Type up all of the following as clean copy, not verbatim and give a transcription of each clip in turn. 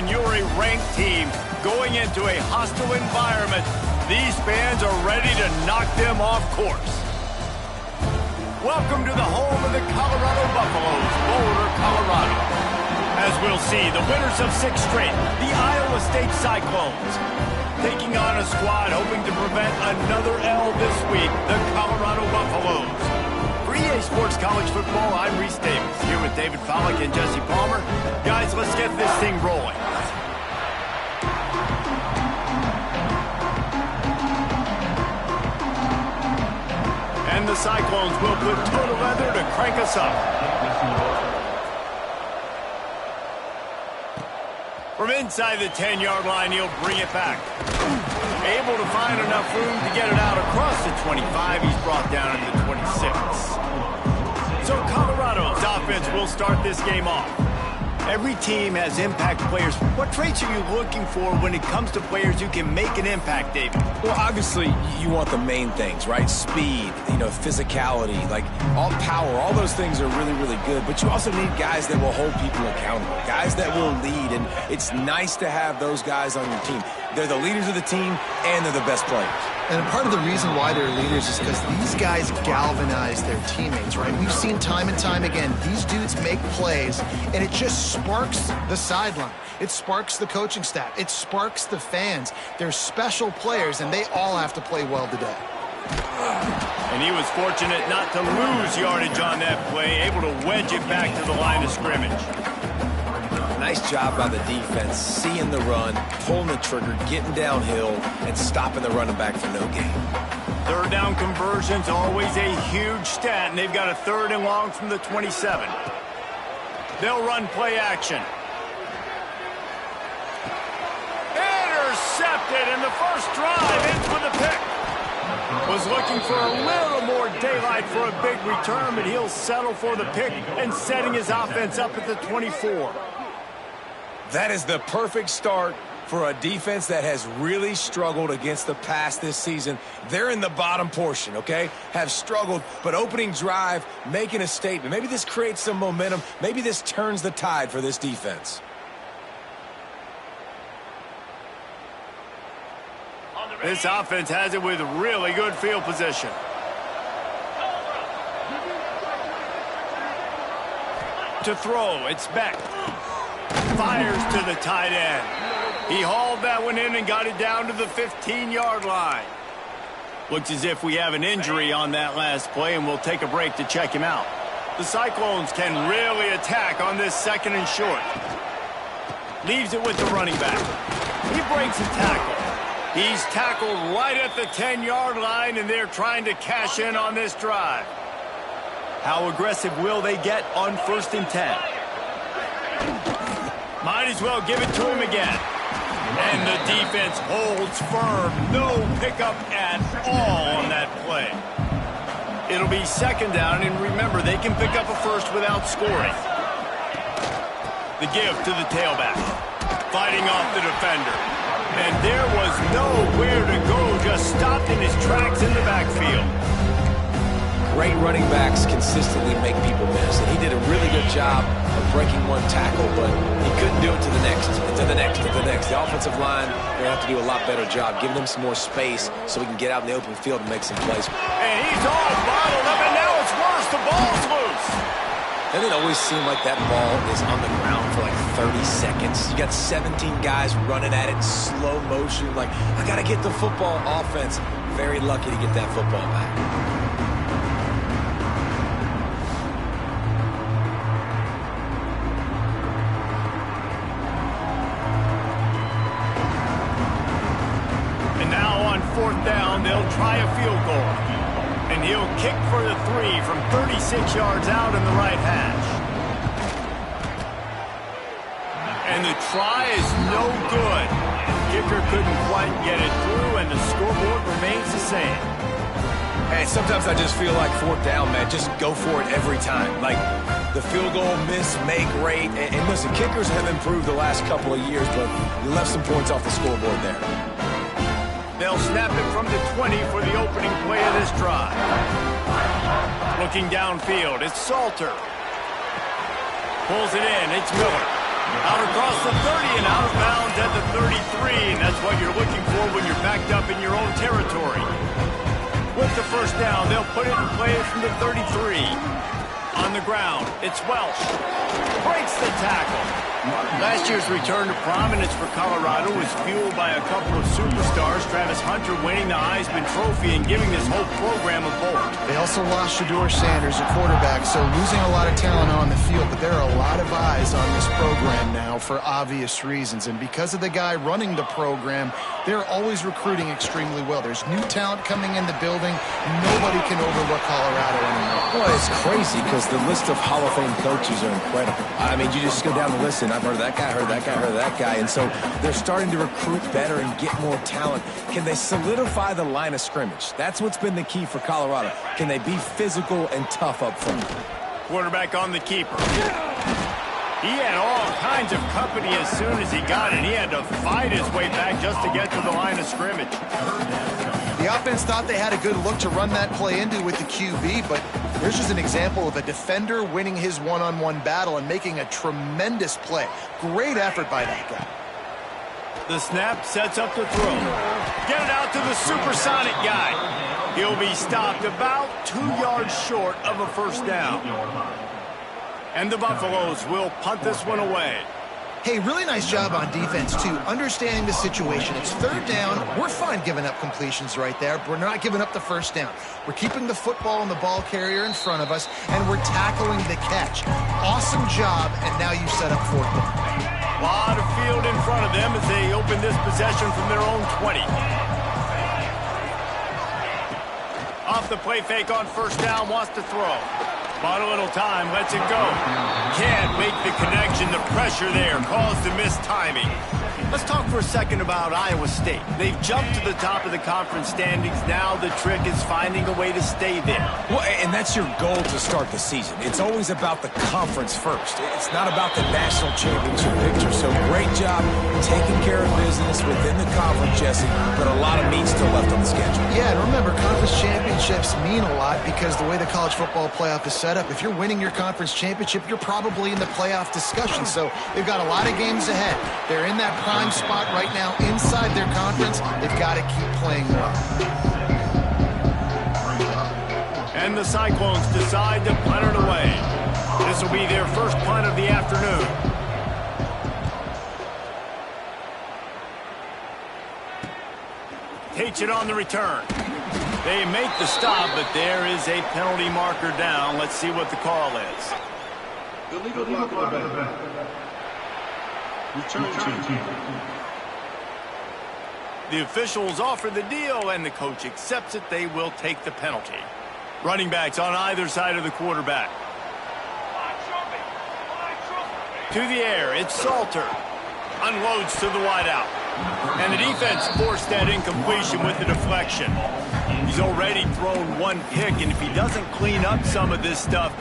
when you're a ranked team going into a hostile environment. These fans are ready to knock them off course. Welcome to the home of the Colorado Buffaloes, Boulder, Colorado. As we'll see, the winners of 6 straight, the Iowa State Cyclones, taking on a squad hoping to prevent another L this week, the Colorado Buffaloes. For EA Sports College Football, I'm Reese Davis, here with David Pollack and Jesse Palmer. Guys, let's get this thing rolling. And the Cyclones will put total leather to crank us up. From inside the 10-yard line, he'll bring it back. Able to find enough room to get it out across the 25. He's brought down into the 26. So Colorado's offense will start this game off. Every team has impact players. What traits are you looking for when it comes to players who can make an impact, David? Well, obviously, you want the main things, right? Speed, physicality, like all power, all those things are really, really good. But you also need guys that will hold people accountable, guys that will lead. And it's nice to have those guys on your team. They're the leaders of the team, and they're the best players. And part of the reason why they're leaders is because these guys galvanize their teammates, right? We've seen time and time again, these dudes make plays, and it just sparks the sideline. It sparks the coaching staff. It sparks the fans. They're special players, and they all have to play well today. And he was fortunate not to lose yardage on that play, able to wedge it back to the line of scrimmage. Nice job by the defense, seeing the run, pulling the trigger, getting downhill, and stopping the running back for no gain. Third down conversion's always a huge stat, and they've got a 3rd and long from the 27. They'll run play action. Intercepted, and the first drive ends with a pick. Was looking for a little more daylight for a big return, but he'll settle for the pick and setting his offense up at the 24. That is the perfect start for a defense that has really struggled against the pass this season. They're in the bottom portion, okay? Have struggled, but opening drive, making a statement. Maybe this creates some momentum. Maybe this turns the tide for this defense. This offense has it with really good field position. To throw, it's Beck. Fires to the tight end. He hauled that one in and got it down to the 15-yard line. Looks as if we have an injury on that last play, and we'll take a break to check him out. The Cyclones can really attack on this 2nd and short. Leaves it with the running back. He breaks a tackle. He's tackled right at the 10-yard line, and they're trying to cash in on this drive. How aggressive will they get on 1st and 10? Might as well give it to him again. And the defense holds firm. No pickup at all on that play. It'll be 2nd down, and remember, they can pick up a first without scoring. The give to the tailback. Fighting off the defender. And there was nowhere to go, just stopped in his tracks in the backfield. Great running backs consistently make people miss, and he did a really good job of breaking one tackle, but he couldn't do it to the next, and to the next, and to the next. The offensive line, they're going to have to do a lot better job, giving them some more space so we can get out in the open field and make some plays. And he's all bottled up, and now it's worse. The ball's loose. Doesn't it always seem like that ball is on the ground for like 30 seconds? You got 17 guys running at it in slow motion. Like, I got to get the football. Offense, very lucky to get that football back. And now on 4th down, they'll try a field goal. And he'll kick for the 3 from 36 yards out in the right hash. And the try is no good. Kicker couldn't quite get it through, and the scoreboard remains the same. Hey, sometimes I just feel like 4th down, man. Just go for it every time. Like, the field goal miss, make rate. And listen, kickers have improved the last couple of years, but you left some points off the scoreboard there. They'll snap it from the 20 for the opening play of this drive. Looking downfield, it's Salter. Pulls it in, it's Miller. Out across the 30 and out of bounds at the 33, and that's what you're looking for when you're backed up in your own territory. With the first down, they'll put it in play from the 33. On the ground, it's Welsh. Breaks the tackle. Last year's return to prominence for Colorado was fueled by a couple of superstars, Travis Hunter winning the Heisman Trophy and giving this whole program a bolt. They also lost Shedeur Sanders, a quarterback, so losing a lot of talent on the field, but there are a lot of eyes on this program now for obvious reasons, and because of the guy running the program, they're always recruiting extremely well. There's new talent coming in the building. Nobody can overlook Colorado anymore. Well, it's crazy because the list of Hall of Fame coaches are incredible. I mean, you just go down the list, and I've heard that guy, heard that guy, heard that guy, and so they're starting to recruit better and get more talent. Can they solidify the line of scrimmage? That's what's been the key for Colorado. Can they be physical and tough up front? Quarterback on the keeper. He had all kinds of company as soon as he got it. He had to fight his way back just to get to the line of scrimmage. The offense thought they had a good look to run that play into with the QB, but here's just an example of a defender winning his one-on-one battle and making a tremendous play. Great effort by that guy. The snap sets up the throw. Get it out to the supersonic guy. He'll be stopped about 2 yards short of a first down. And the Buffaloes will punt this one away. Hey, really nice job on defense, too, understanding the situation. It's third down. We're fine giving up completions right there, but we're not giving up the first down. We're keeping the football and the ball carrier in front of us, and we're tackling the catch. Awesome job, and now you set up fourth down. A lot of field in front of them as they open this possession from their own 20. Off the play fake on first down, wants to throw. Bought a little time, lets it go. Can't make the connection. The pressure there caused the missed timing. Let's talk for a second about Iowa State. They've jumped to the top of the conference standings. Now the trick is finding a way to stay there. Well, and that's your goal to start the season. It's always about the conference first. It's not about the national championship picture. So great job taking care of business within the conference, Jesse, but a lot of meat still left on the schedule. Yeah, and remember, conference championships mean a lot because the way the college football playoff is set up, if you're winning your conference championship, you're probably in the playoff discussion. So they've got a lot of games ahead. They're in that prime spot right now inside their conference. They've got to keep playing well. And the Cyclones decide to punt it away. This will be their first punt of the afternoon. Takes it on the return. They make the stop, but there is a penalty marker down. Let's see what the call is. Illegal block on the back. Return team. The officials offer the deal, and the coach accepts it. They will take the penalty. Running backs on either side of the quarterback. To the air, it's Salter. Unloads to the wideout. And the defense forced that incompletion with the deflection. He's already thrown one pick, and if he doesn't clean up some of this stuff,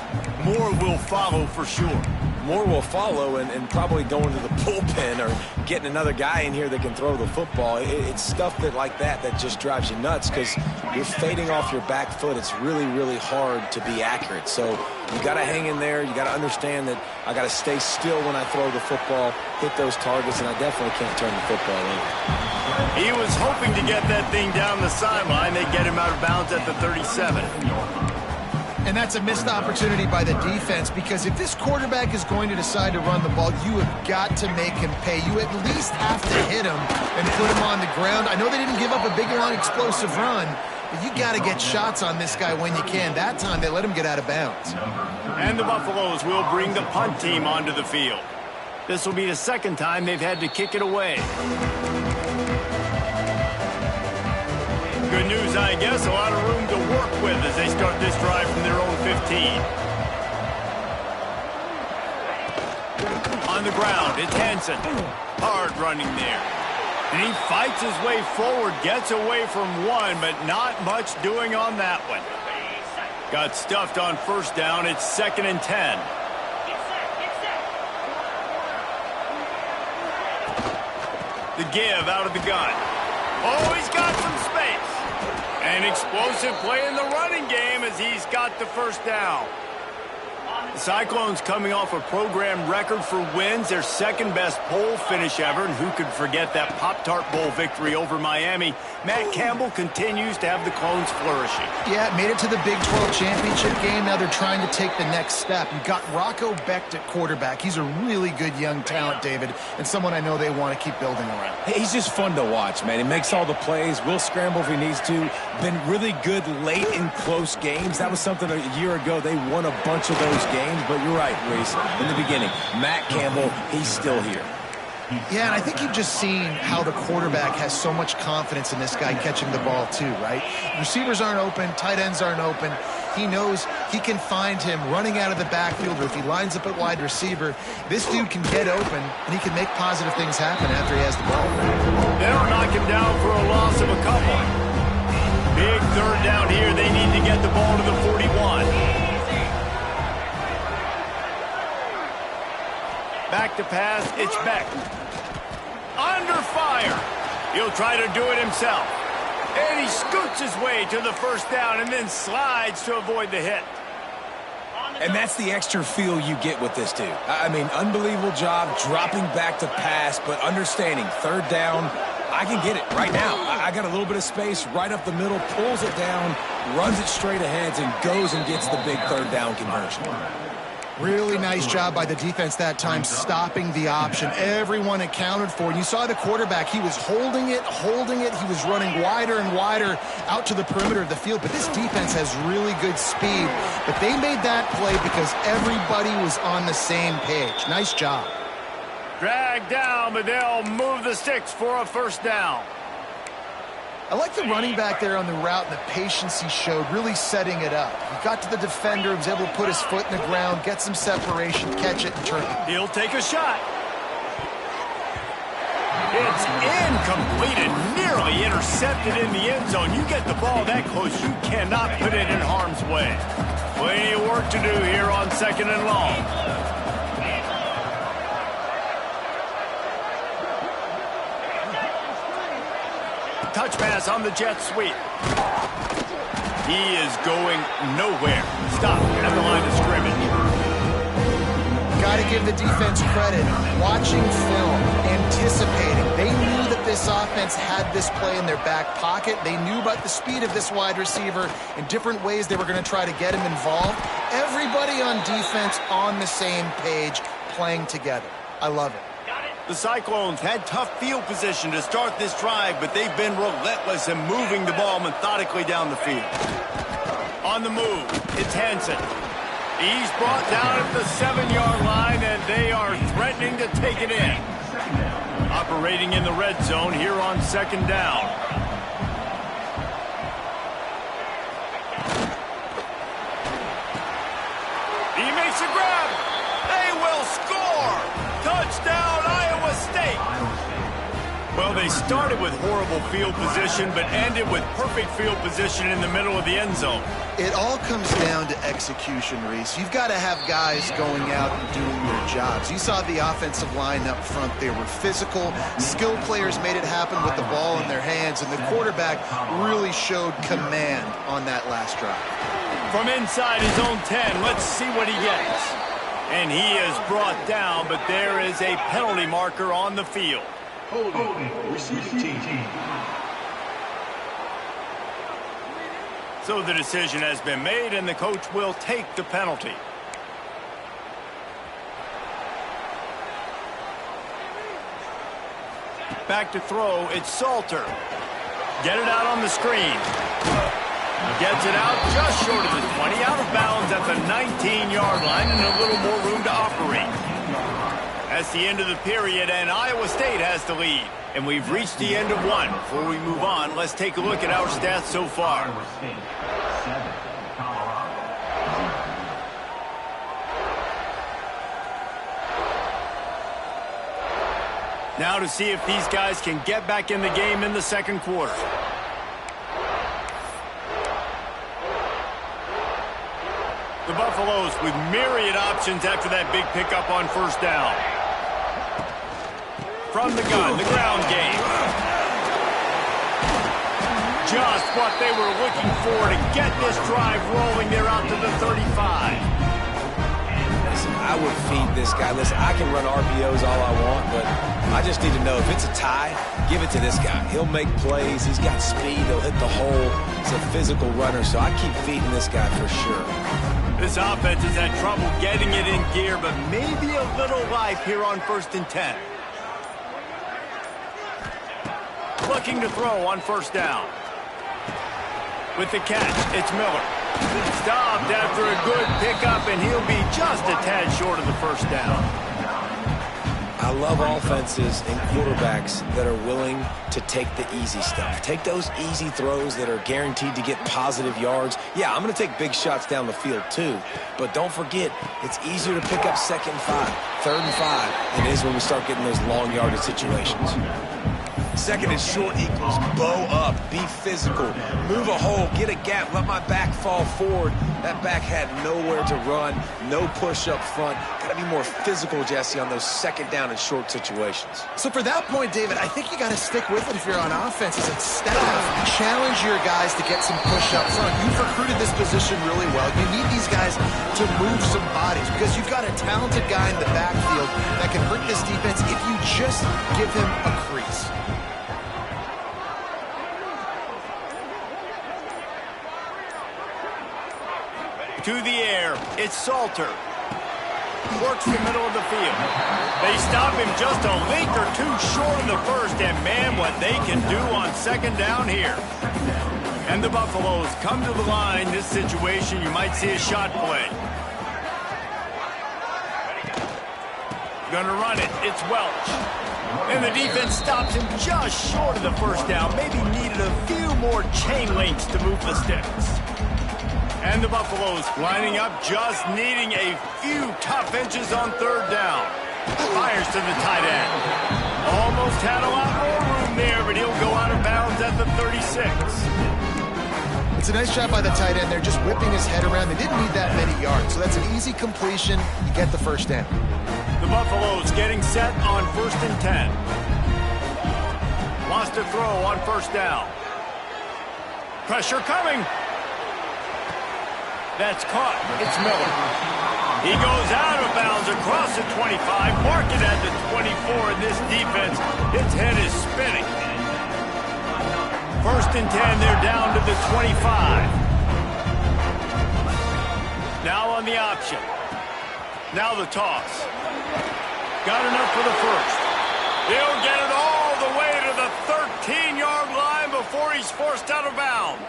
more will follow for sure. More will follow, and probably going to the bullpen or getting another guy in here that can throw the football. It's stuff like that just drives you nuts because you're fading off your back foot. It's really, really hard to be accurate. So you got to hang in there. You got to understand that I got to stay still when I throw the football, hit those targets, and I definitely can't turn the football over. He was hoping to get that thing down the sideline. They get him out of bounds at the 37. And that's a missed opportunity by the defense because if this quarterback is going to decide to run the ball, you have got to make him pay. You at least have to hit him and put him on the ground. I know they didn't give up a big, long, explosive run, but you got to get shots on this guy when you can. That time, they let him get out of bounds. And the Buffaloes will bring the punt team onto the field. This will be the second time they've had to kick it away. Good news, I guess. A lot of room to work with as they start this drive from their own 15. On the ground, it's Hansen. Hard running there. And he fights his way forward, gets away from one, but not much doing on that one. Got stuffed on first down. It's 2nd and 10. The give out of the gun. Oh, he's got some space. An explosive play in the running game as he's got the first down. The Cyclones coming off a program record for wins, their second-best bowl finish ever, and who could forget that Pop-Tart Bowl victory over Miami. Matt Campbell continues to have the Clones flourishing. Yeah, made it to the Big 12 championship game. Now they're trying to take the next step. You've got Rocco Becht at quarterback. He's a really good young talent, David, and someone I know they want to keep building around. He's just fun to watch, man. He makes all the plays, will scramble if he needs to. Been really good late in close games. That was something a year ago. They won a bunch of those games, but you're right, Reese. In the beginning, Matt Campbell, he's still here. Yeah, and I think you've just seen how the quarterback has so much confidence in this guy catching the ball too, right? Receivers aren't open, tight ends aren't open. He knows he can find him running out of the backfield, or if he lines up at wide receiver, this dude can get open, and he can make positive things happen after he has the ball. They don't knock him down for a loss of a couple. Big third down here. They need to get the ball to the 41. Back to pass, it's Beck. Under fire. He'll try to do it himself. And he scoots his way to the first down and then slides to avoid the hit. And that's the extra feel you get with this dude. I mean, unbelievable job dropping back to pass, but understanding third down, I can get it right now. I got a little bit of space right up the middle, pulls it down, runs it straight ahead, and goes and gets the big third down conversion. Really nice job by the defense that time, stopping the option. Everyone accounted for it. You saw the quarterback. He was holding it. He was running wider and wider out to the perimeter of the field. But this defense has really good speed. But they made that play because everybody was on the same page. Nice job. Dragged down, but they'll move the sticks for a first down. I like the running back there on the route and the patience he showed, really setting it up. He got to the defender, was able to put his foot in the ground, get some separation, catch it, and turn it. He'll take a shot. It's incomplete and nearly intercepted in the end zone. You get the ball that close, you cannot put it in harm's way. Plenty of work to do here on second and long. Touch pass on the jet sweep. He is going nowhere. Stop at the line of scrimmage. Got to give the defense credit. Watching film, anticipating. They knew that this offense had this play in their back pocket. They knew about the speed of this wide receiver and different ways they were going to try to get him involved. Everybody on defense on the same page, playing together. I love it. The Cyclones had tough field position to start this drive, but they've been relentless in moving the ball methodically down the field. On the move, it's Hansen. He's brought down at the 7-yard line, and they are threatening to take it in. Operating in the red zone here on second down. He makes a grab. They will score. Touchdown, Iowa State. Well, they started with horrible field position, but ended with perfect field position in the middle of the end zone. It all comes down to execution, Reese. You've got to have guys going out and doing their jobs. You saw the offensive line up front. They were physical. Skilled players made it happen with the ball in their hands, and the quarterback really showed command on that last drive. From inside his own 10, let's see what he gets. And he is brought down, but there is a penalty marker on the field. Holding, receiving team. So the decision has been made, and the coach will take the penalty. Back to throw, it's Salter. Get it out on the screen. Gets it out just short of the 20, out of bounds at the 19-yard line, and a little more room to operate. That's the end of the period, and Iowa State has the lead. And we've reached the end of one. Before we move on, let's take a look at our stats so far. Now to see if these guys can get back in the game in the second quarter. The Buffaloes with myriad options after that big pickup on first down. From the gun, the ground game. Just what they were looking for to get this drive rolling. They're out to the 35. I would feed this guy. Listen, I can run RPOs all I want, but I just need to know if it's a tie, give it to this guy. He'll make plays. He's got speed. He'll hit the hole. He's a physical runner, so I keep feeding this guy for sure. This offense has had trouble getting it in gear, but maybe a little life here on 1st and 10. Looking to throw on 1st down. With the catch, it's Miller. Stopped after a good pickup, and he'll be just a tad short of the 1st down. I love offenses and quarterbacks that are willing to take the easy stuff. Take those easy throws that are guaranteed to get positive yards. Yeah, I'm going to take big shots down the field too, but don't forget, it's easier to pick up 2nd and 5, 3rd and 5 than it is when we start getting those long yardage situations. 2nd and short equals bow up, be physical, move a hole, get a gap, let my back fall forward. That back had nowhere to run, no push up front. Got to be more physical, Jesse, on those 2nd down and short situations. So for that point, David, I think you got to stick with it if you're on offense. Is instead of challenge your guys to get some push up front, you've recruited this position really well. You need these guys to move some bodies because you've got a talented guy in the backfield that can hurt this defense if you just give him a crease. To the air, it's Salter. Works the middle of the field. They stop him just a link or two short of the 1st, and man, what they can do on 2nd down here. And the Buffaloes come to the line. This situation, you might see a shot play. Gonna run it, it's Welch. And the defense stops him just short of the 1st down. Maybe needed a few more chain links to move the sticks. And the Buffaloes lining up, just needing a few tough inches on 3rd down. Fires to the tight end. Almost had a lot more room there, but he'll go out of bounds at the 36. It's a nice job by the tight end. They're just whipping his head around. They didn't need that many yards, so that's an easy completion. You get the 1st down. The Buffaloes getting set on 1st and 10. Wants to throw on 1st down. Pressure coming. That's caught. It's Miller. He goes out of bounds across the 25. Mark it at the 24 in this defense. Its head is spinning. 1st and 10, they're down to the 25. Now on the option. Now the toss. Got enough for the 1st. He'll get it all the way to the 13-yard line before he's forced out of bounds.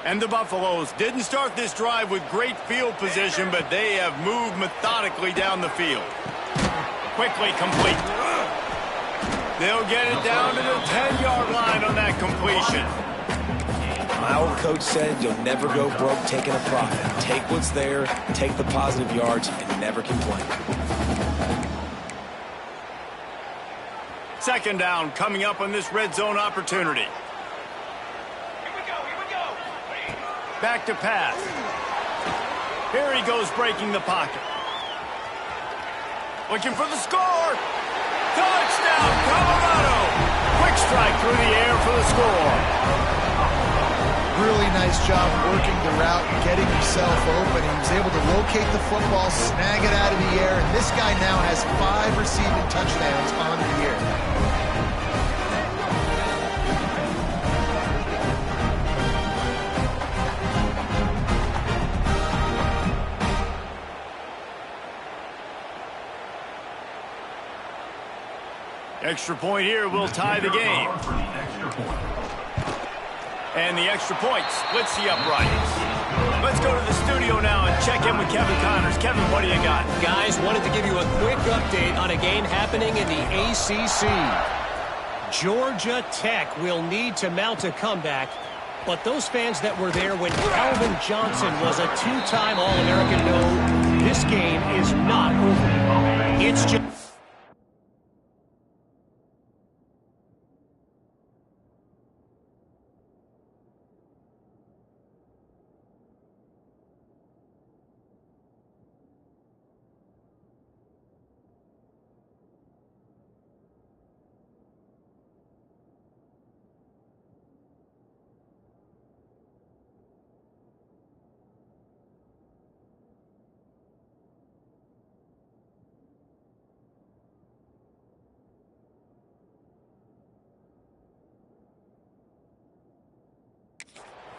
And the Buffaloes didn't start this drive with great field position, but they have moved methodically down the field. Quickly complete. They'll get it down to the 10-yard line on that completion. My old coach said you'll never go broke taking a profit. Take what's there, take the positive yards, and never complain. 2nd down coming up on this red zone opportunity. Back to pass. Here he goes breaking the pocket. Looking for the score. Touchdown, Colorado. Quick strike through the air for the score. Really nice job working the route, getting himself open. He was able to locate the football, snag it out of the air, and this guy now has 5 receiving touchdowns on the year. Extra point here will tie the game. And the extra point splits the uprights. Let's go to the studio now and check in with Kevin Connors. Kevin, what do you got? Guys, wanted to give you a quick update on a game happening in the ACC. Georgia Tech will need to mount a comeback, but those fans that were there when Calvin Johnson was a 2-time All-American know this game is not over. It's just...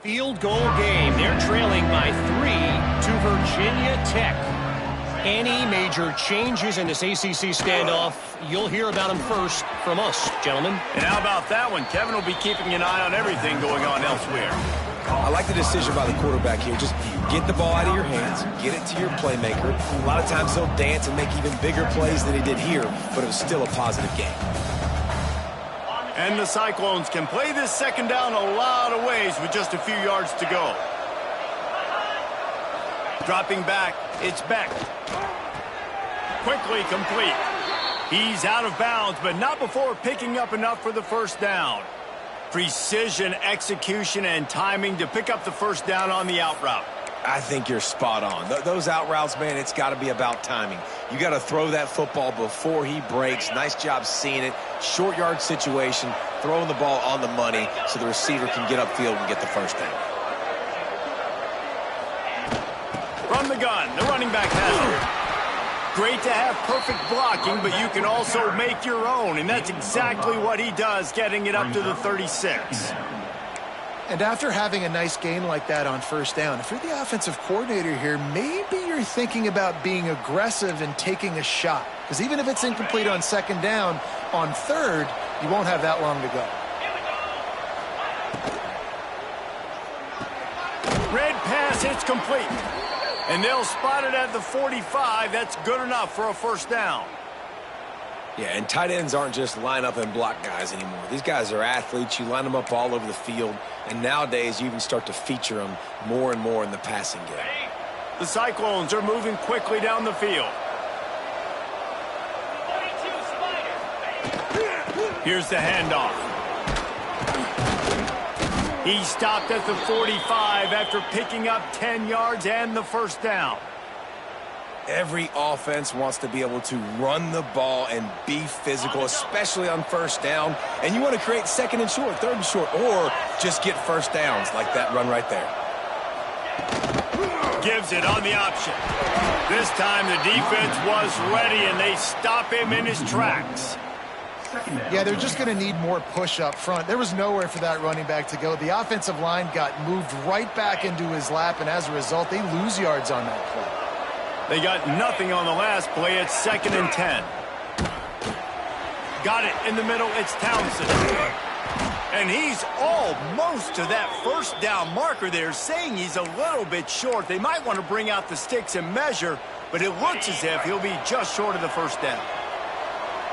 field goal game. They're trailing by 3 to Virginia Tech. Any major changes in this ACC standoff, you'll hear about them first from us, gentlemen. And how about that one? Kevin will be keeping an eye on everything going on elsewhere. I like the decision by the quarterback here. Just get the ball out of your hands, get it to your playmaker. A lot of times he'll dance and make even bigger plays than he did here, but it was still a positive game. And the Cyclones can play this second down a lot of ways with just a few yards to go. Dropping back, it's Beck. Quickly complete. He's out of bounds, but not before picking up enough for the first down. Precision, execution, and timing to pick up the first down on the out route. I think you're spot on. Those out routes, man, it's got to be about timing. You got to throw that football before he breaks. Nice job seeing it. Short yard situation, throwing the ball on the money so the receiver can get upfield and get the first down. From the gun, the running back has it. Great to have perfect blocking, but you can also make your own, and that's exactly what he does, getting it up to the 36. And after having a nice gain like that on first down, if you're the offensive coordinator here, maybe you're thinking about being aggressive and taking a shot. Because even if it's incomplete on second down, on third, you won't have that long to go. Red pass hits complete. And they'll spot it at the 45. That's good enough for a first down. Yeah, and tight ends aren't just line up and block guys anymore. These guys are athletes. You line them up all over the field. And nowadays, you even start to feature them more and more in the passing game. The Cyclones are moving quickly down the field. Here's the handoff. He stopped at the 45 after picking up 10 yards and the first down. Every offense wants to be able to run the ball and be physical, especially on first down. And you want to create second and short, third and short, or just get first downs like that run right there. Gives it on the option. This time the defense was ready, and they stop him in his tracks. Yeah, they're just going to need more push up front. There was nowhere for that running back to go. The offensive line got moved right back into his lap, and as a result, they lose yards on that play. They got nothing on the last play. It's 2nd and 10. Got it in the middle. It's Townsend. And he's almost to that first down marker there, saying he's a little bit short. They might want to bring out the sticks and measure, but it looks as if he'll be just short of the first down.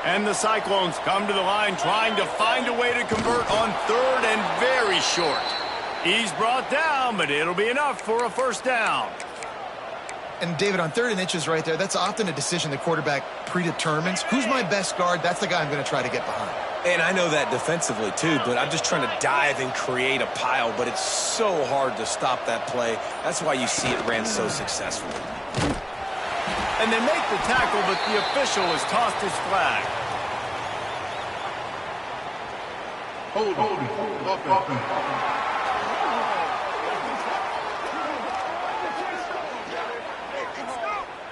And the Cyclones come to the line trying to find a way to convert on 3rd and very short. He's brought down, but it'll be enough for a first down. And David, on 3rd and inches right there, that's often a decision the quarterback predetermines. Who's my best guard? That's the guy I'm going to try to get behind. And I know that defensively too, but I'm just trying to dive and create a pile, but it's so hard to stop that play. That's why you see it ran so successfully. And they make the tackle, but the official has tossed his flag.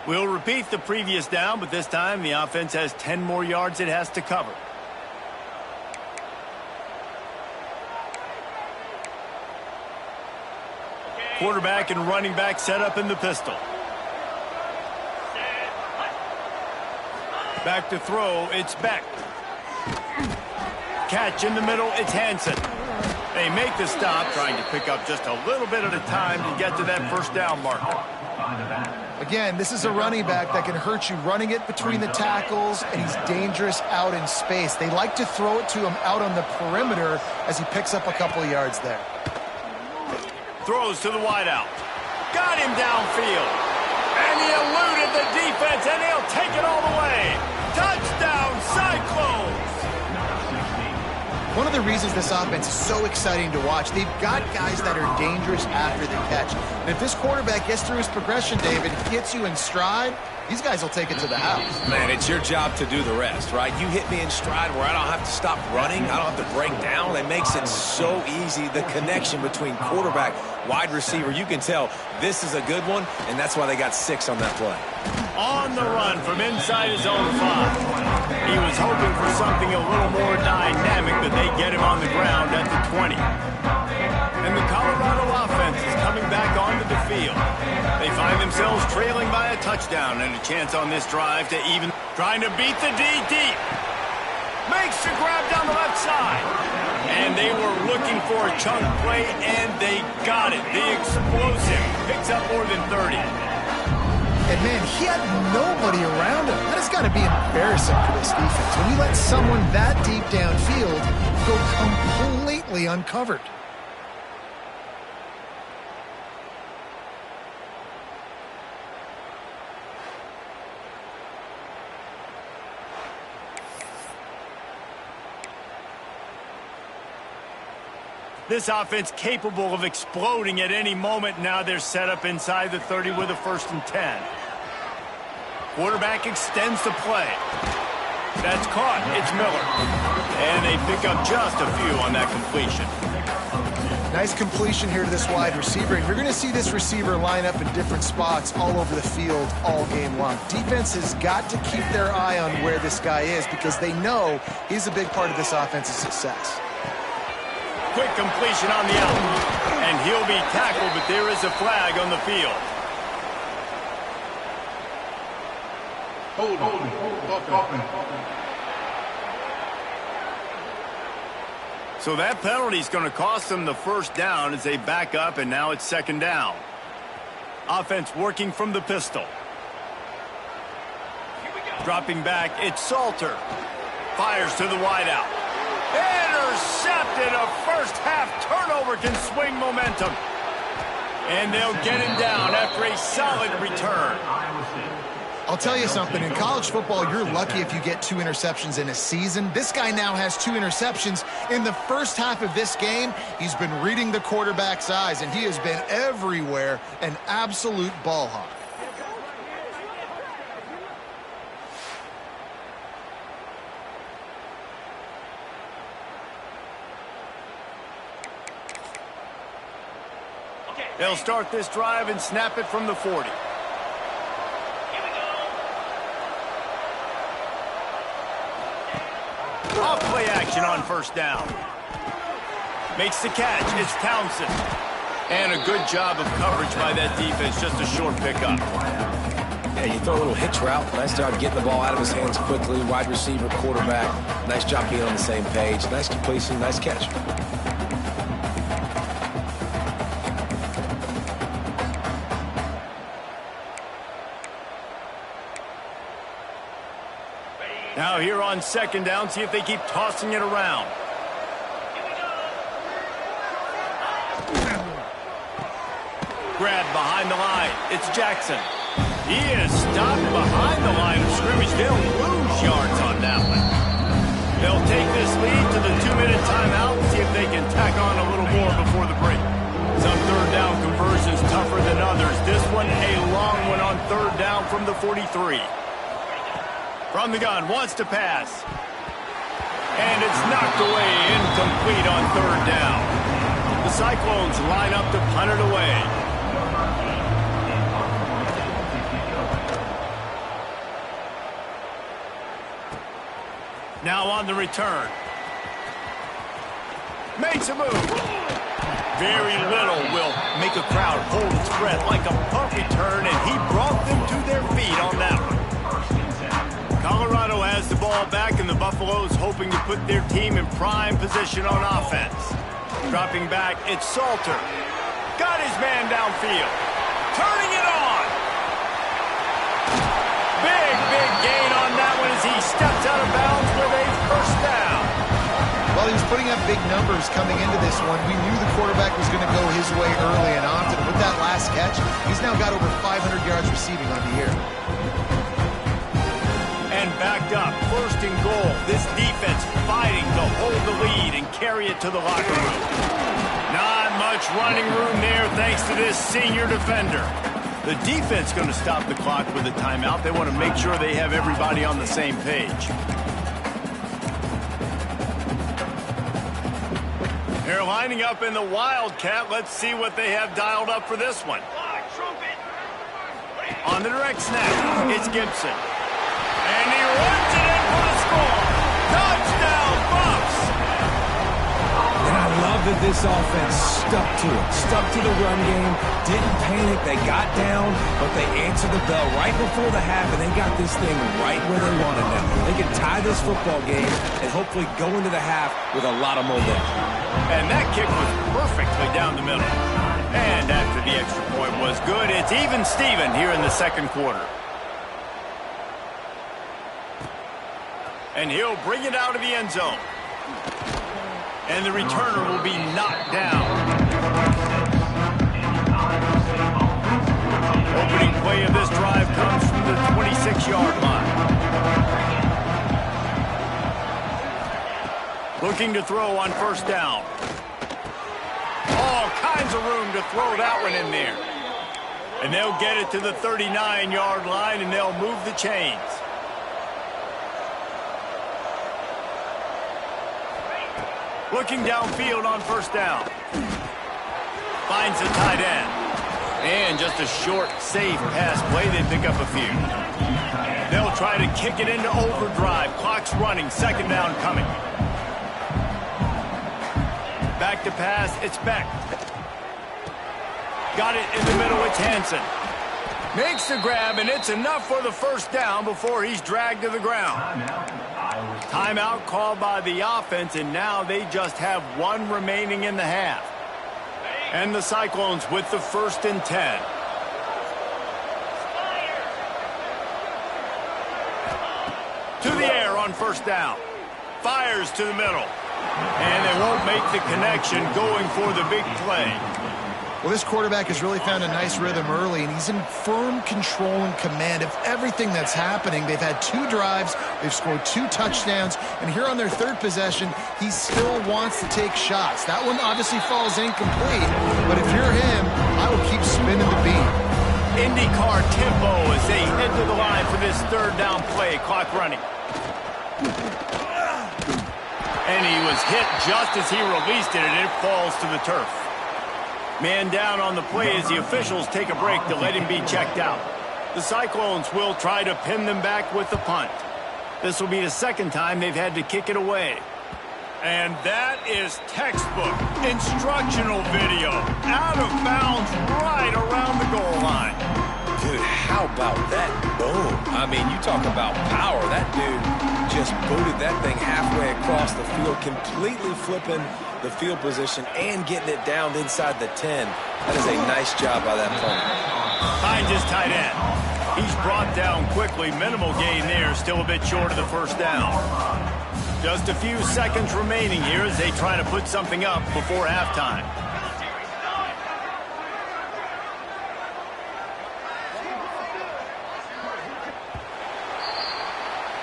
We'll repeat the previous down, but this time the offense has 10 more yards it has to cover. Quarterback and running back set up in the pistol. Back to throw, it's Beck. Catch in the middle, it's Hansen. They make the stop, trying to pick up just a little bit at a time to get to that first down marker. Again, this is a running back that can hurt you running it between the tackles, and he's dangerous out in space. They like to throw it to him out on the perimeter as he picks up a couple of yards there. Throws to the wideout. Got him downfield. And he eluded the defense, and he'll take it all the way. Touchdown, Cyclones! One of the reasons this offense is so exciting to watch, they've got guys that are dangerous after the catch. And if this quarterback gets through his progression, David, hits you in stride, these guys will take it to the house. Man, it's your job to do the rest, right? You hit me in stride where I don't have to stop running. I don't have to break down. It makes it so easy, the connection between quarterback, wide receiver. You can tell this is a good one, and that's why they got 6 on that play. On the run from inside his own 5. He was hoping for something a little more dynamic, but they get him on the ground at the 20. And the Colorado touchdown and a chance on this drive to even. Trying to beat the D deep. Makes the grab down the left side. And they were looking for a chunk play, and they got it. The explosive picks up more than 30. And, man, he had nobody around him. That has got to be embarrassing for this defense. When you let someone that deep downfield go completely uncovered. This offense capable of exploding at any moment. Now they're set up inside the 30 with a 1st and 10. Quarterback extends the play. That's caught. It's Miller. And they pick up just a few on that completion. Nice completion here to this wide receiver. And you're going to see this receiver line up in different spots all over the field all game long. Defense has got to keep their eye on where this guy is because they know he's a big part of this offense's success. Quick completion on the out. And he'll be tackled, but there is a flag on the field. So that penalty is going to cost them the 1st down as they back up, and now it's 2nd down. Offense working from the pistol. Dropping back, it's Salter. Fires to the wideout. Intercepted. A first-half turnover can swing momentum. And they'll get him down after a solid return. I'll tell you something. In college football, you're lucky if you get 2 interceptions in a season. This guy now has 2 interceptions. In the first half of this game, he's been reading the quarterback's eyes, and he has been everywhere, an absolute ball hawk. They'll start this drive and snap it from the 40. Off play action on 1st down. Makes the catch. It's Townsend. And a good job of coverage by that defense. Just a short pickup. Yeah, you throw a little hitch route. Nice job getting the ball out of his hands quickly. Wide receiver, quarterback. Nice job being on the same page. Nice completion, nice catch. Now here on 2nd down, see if they keep tossing it around. Grab behind the line. It's Jackson. He is stopped behind the line of scrimmage. They'll lose yards on that one. They'll take this lead to the 2-minute timeout and see if they can tack on a little more before the break. Some 3rd down conversions tougher than others. This one a long one on 3rd down from the 43. From the gun, wants to pass. And it's knocked away, incomplete on 3rd down. The Cyclones line up to punt it away. Now on the return. Makes a move. Very little will make a crowd hold its breath like a punt return, and he brought them to their feet on that one. Colorado has the ball back, and the Buffaloes hoping to put their team in prime position on offense. Dropping back, it's Salter. Got his man downfield. Turning it on. Big gain on that one as he steps out of bounds with a 1st down. Well, he was putting up big numbers coming into this one. We knew the quarterback was going to go his way early and often. With that last catch, he's now got over 500 yards receiving on the year. And backed up, 1st and goal. This defense fighting to hold the lead and carry it to the locker room. Not much running room there thanks to this senior defender. The defense going to stop the clock with a timeout. They want to make sure they have everybody on the same page. They're lining up in the Wildcat. Let's see what they have dialed up for this one. On the direct snap, it's Gibson. And he runs it in for the score. Touchdown, Bucs! And I love that this offense stuck to it, stuck to the run game, didn't panic. They got down, but they answered the bell right before the half, and they got this thing right where they wanted now. They can tie this football game and hopefully go into the half with a lot of momentum. And that kick was perfectly down the middle. And after the extra point was good, it's even Steven here in the second quarter. And he'll bring it out of the end zone. And the returner will be knocked down. Opening play of this drive comes from the 26-yard line. Looking to throw on first down. All kinds of room to throw that one in there. And they'll get it to the 39-yard line, and they'll move the chains. Looking downfield on first down. Finds the tight end. And just a short, safe pass play. They pick up a few. They'll try to kick it into overdrive. Clock's running. Second down coming. Back to pass. It's Beck. Got it in the middle. It's Hansen. Makes the grab, and it's enough for the first down before he's dragged to the ground. Timeout called by the offense, and now they just have one remaining in the half. And the Cyclones with the 1st and 10. To the air on first down. Fires to the middle. And they won't make the connection going for the big play. Well, this quarterback has really found a nice rhythm early, and he's in firm control and command of everything that's happening. They've had 2 drives, they've scored 2 touchdowns, and here on their 3rd possession, he still wants to take shots. That one obviously falls incomplete, but if you're him, I will keep spinning the beat. IndyCar tempo as they head to the line for this 3rd down play. Clock running. And he was hit just as he released it, and it falls to the turf. Man down on the play as the officials take a break to let him be checked out. The Cyclones will try to pin them back with the punt. This will be the 2nd time they've had to kick it away. And that is textbook instructional video. Out of bounds right around the goal line. Dude, how about that boom? I mean, you talk about power. That dude just booted that thing halfway across the field, completely flipping the field position and getting it down inside the 10. That is a nice job by that punter. Finds his tight end. He's brought down quickly. Minimal gain there. Still a bit short of the first down. Just a few seconds remaining here as they try to put something up before halftime.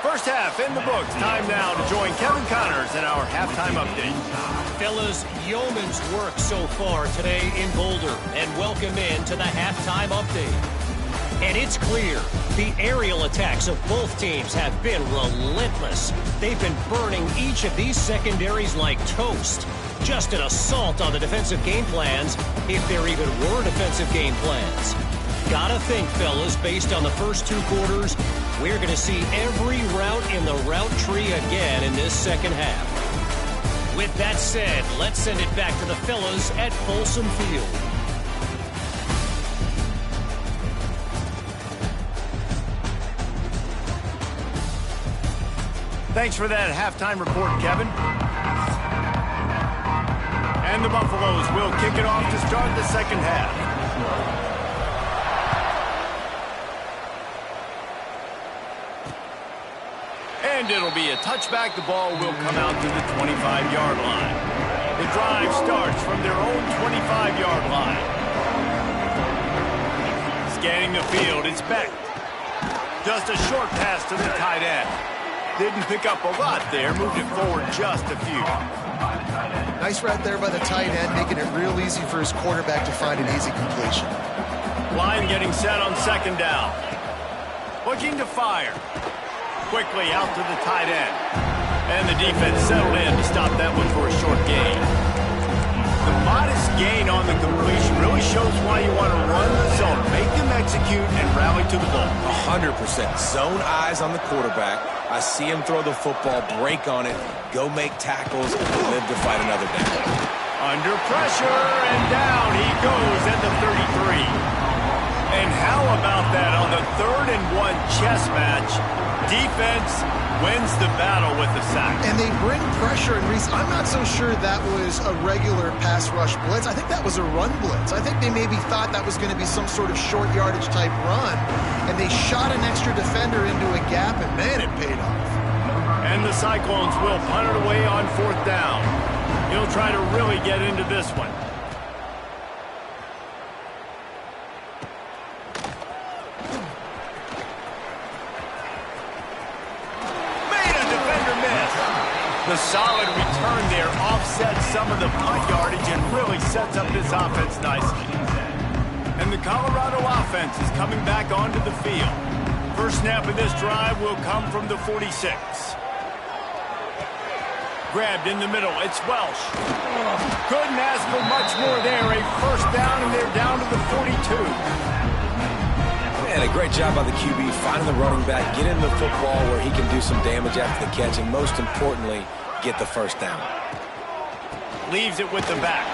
First half in the books. Time now to join Kevin Connors in our halftime update. Fellas, yeoman's work so far today in Boulder, and welcome in to the halftime update. And it's clear, the aerial attacks of both teams have been relentless. They've been burning each of these secondaries like toast. Just an assault on the defensive game plans, if there even were defensive game plans. Gotta think, fellas, based on the first 2 quarters, we're going to see every route in the route tree again in this second half. With that said, let's send it back to the fellas at Folsom Field. Thanks for that halftime report, Kevin. And the Buffaloes will kick it off to start the second half. And it'll be a touchback. The ball will come out to the 25-yard line. The drive starts from their own 25-yard line. Scanning the field, it's Beck. Just a short pass to the tight end. Didn't pick up a lot there, moved it forward just a few. Nice route there by the tight end, making it real easy for his quarterback to find an easy completion. Line getting set on second down. Looking to fire. Quickly out to the tight end. And the defense settled in to stop that one for a short gain. The modest gain on the completion really shows why you want to run the zone, make them execute, and rally to the ball. 100%. Zone eyes on the quarterback. I see him throw the football, break on it, go make tackles, and live to fight another down. Under pressure, and down he goes at the 33. And how about that on the 3rd and 1 chess match? Defense wins the battle with the sack. And they bring pressure, and Reese, I'm not so sure that was a regular pass rush blitz. I think that was a run blitz. I think they maybe thought that was going to be some sort of short yardage type run, and they shot an extra defender into a gap, and man, it paid off. And the Cyclones will punt it away on 4th down. He'll try to really get into this one. The solid return there offsets some of the punt yardage and really sets up this offense nicely. And the Colorado offense is coming back onto the field. First snap of this drive will come from the 46. Grabbed in the middle, it's Welsh. Couldn't ask for much more there. A first down, and they're down to the 42. And a great job by the QB finding the running back, get into the football where he can do some damage after the catch, and most importantly, get the first down. Leaves it with the back.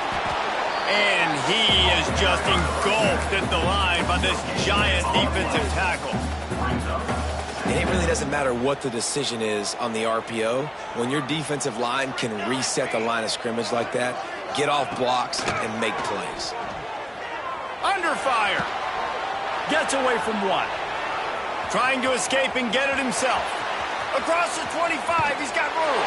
And he is just engulfed at the line by this giant defensive tackle. And it really doesn't matter what the decision is on the RPO. When your defensive line can reset the line of scrimmage like that, get off blocks and make plays. Under fire. Gets away from one. Trying to escape and get it himself. Across the 25, he's got room.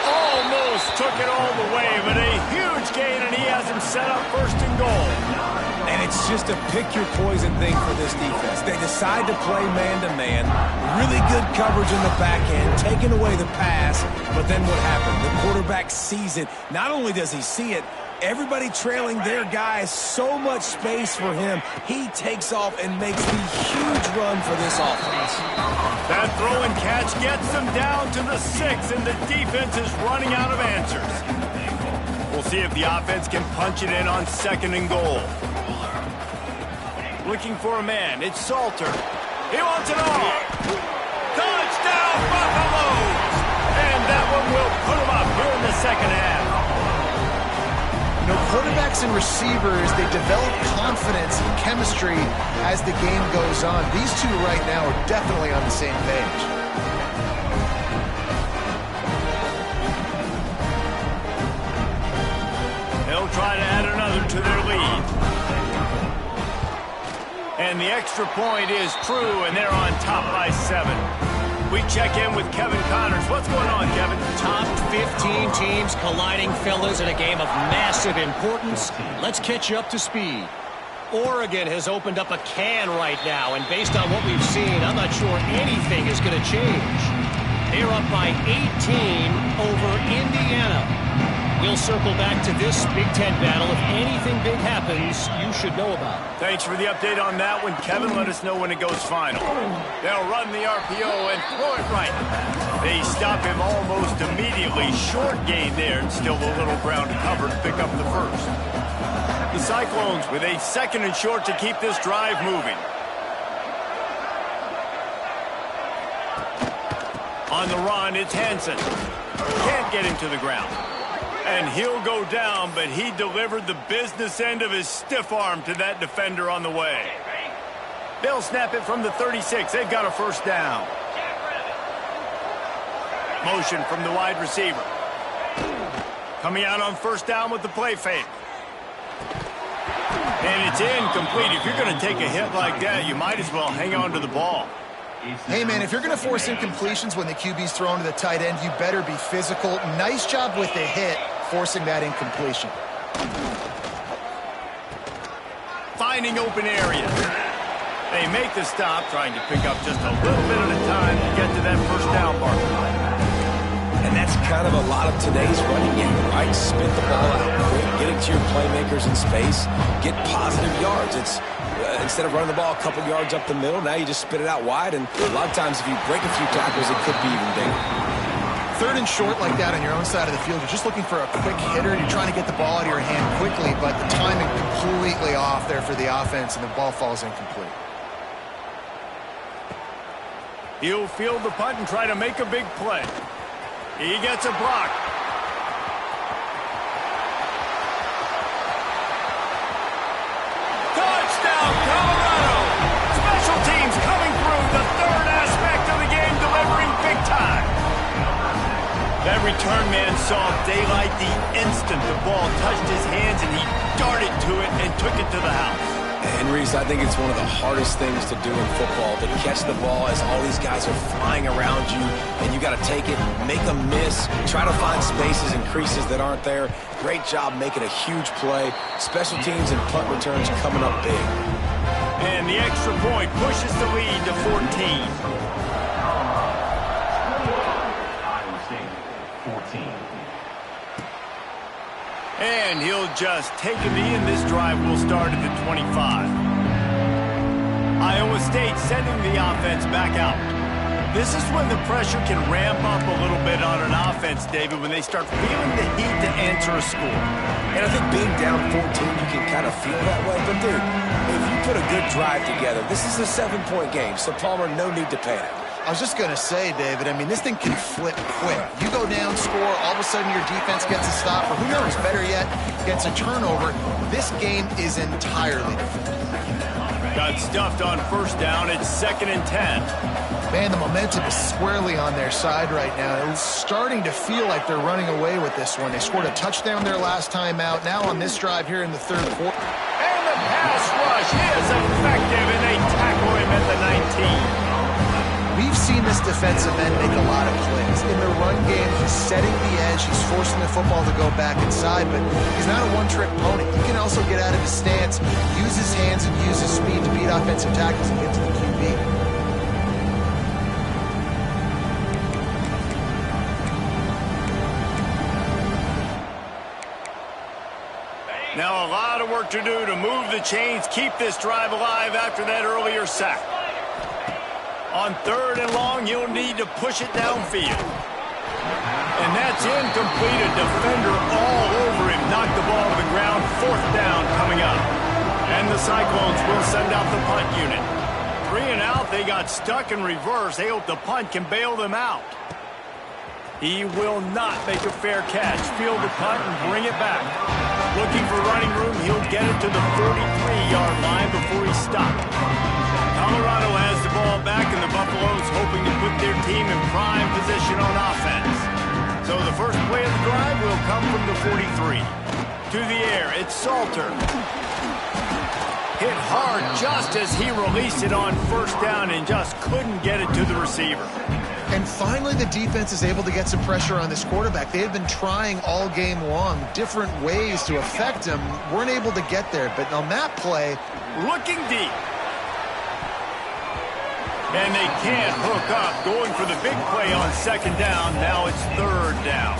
Almost took it all the way, but a huge gain, and he has him set up 1st and goal. And it's just a pick-your-poison thing for this defense. They decide to play man-to-man, really good coverage in the back end, taking away the pass, but then what happened? The quarterback sees it. Not only does he see it, everybody trailing their guys, so much space for him. He takes off and makes the huge run for this offense. That throw and catch gets them down to the 6, and the defense is running out of answers. We'll see if the offense can punch it in on 2nd and goal. Looking for a man. It's Salter. He wants it all. Touchdown, Buffaloes! And that one will put him up here in the 2nd half. You know, quarterbacks and receivers, they develop confidence and chemistry as the game goes on. These two right now are definitely on the same page. They'll try to add another to their lead. And the extra point is true, and they're on top by 7. We check in with Kevin Connors. What's going on, Kevin? Top 15 teams colliding, fellas, in a game of massive importance. Let's catch you up to speed. Oregon has opened up a can right now, and based on what we've seen, I'm not sure anything is going to change. They're up by 18 over Indiana. We'll circle back to this Big Ten battle. If anything big happens, you should know about it. Thanks for the update on that one, Kevin. Let us know when it goes final. They'll run the RPO and throw it right. They stop him almost immediately. Short gain there, and still a little ground to cover to pick up the first. The Cyclones with a 2nd and short to keep this drive moving. On the run, it's Hansen. Can't get him to the ground. And he'll go down, but he delivered the business end of his stiff arm to that defender on the way. They'll snap it from the 36. They've got a first down. Motion from the wide receiver. Coming out on 1st down with the play fake. And it's incomplete. If you're going to take a hit like that, you might as well hang on to the ball. Hey, man, if you're going to force incompletions when the QB's thrown to the tight end, you better be physical. Nice job with the hit, forcing that incompletion. Finding open areas. They make the stop, trying to pick up just a little bit at a time to get to that first down mark. And that's kind of a lot of today's running game, right? Spit the ball out quick, get it to your playmakers in space, get positive yards. It's instead of running the ball a couple yards up the middle, now you just spit it out wide, and a lot of times if you break a few tackles, it could be even bigger. 3rd and short like that on your own side of the field, you're just looking for a quick hitter. You're trying to get the ball out of your hand quickly, but the timing completely off there for the offense, and the ball falls incomplete. He'll field the punt and try to make a big play. He gets a block. That return man saw daylight the instant the ball touched his hands, and he darted to it and took it to the house. And Reese, I think it's one of the hardest things to do in football, to catch the ball as all these guys are flying around you, and you got to take it, make them miss, try to find spaces and creases that aren't there. Great job making a huge play. Special teams and punt returns coming up big. And the extra point pushes the lead to 14. And he'll just take a knee, and this drive will start at the 25. Iowa State sending the offense back out. This is when the pressure can ramp up a little bit on an offense, David, when they start feeling the heat to answer a score. And I think being down 14, you can kind of feel that way. But, dude, if you put a good drive together, this is a 7-point game, so Palmer, no need to panic. I was just going to say, David, I mean, this thing can flip quick. You go down, score, all of a sudden your defense gets a stop, or who knows, better yet, gets a turnover. This game is entirely different. Got stuffed on first down. It's 2nd and 10. Man, the momentum is squarely on their side right now. It's starting to feel like they're running away with this one. They scored a touchdown their last time out. Now on this drive here in the third quarter. And the pass rush is effective, and they tackle him at the 19. We've seen this defensive end make a lot of plays. In the run game, he's setting the edge. He's forcing the football to go back inside, but he's not a one-trick pony. He can also get out of his stance, use his hands, and use his speed to beat offensive tackles and get to the QB. Now a lot of work to do to move the chains, keep this drive alive after that earlier sack. On 3rd and long, you'll need to push it downfield. And that's incomplete. A defender all over him. Knocked the ball to the ground. 4th down coming up. And the Cyclones will send out the punt unit. 3 and out. They got stuck in reverse. They hope the punt can bail them out. He will not make a fair catch. Field the punt and bring it back. Looking for running room. He'll get it to the 43-yard line before he stopped. Colorado has the ball back, and the Buffaloes hoping to put their team in prime position on offense. So the first play of the drive will come from the 43. To the air, it's Salter. Hit hard just as he released it on first down and just couldn't get it to the receiver. And finally, the defense is able to get some pressure on this quarterback. They had been trying all game long different ways to affect him. Weren't able to get there, but on that play, looking deep. And they can't hook up, going for the big play on 2nd down. Now it's 3rd down.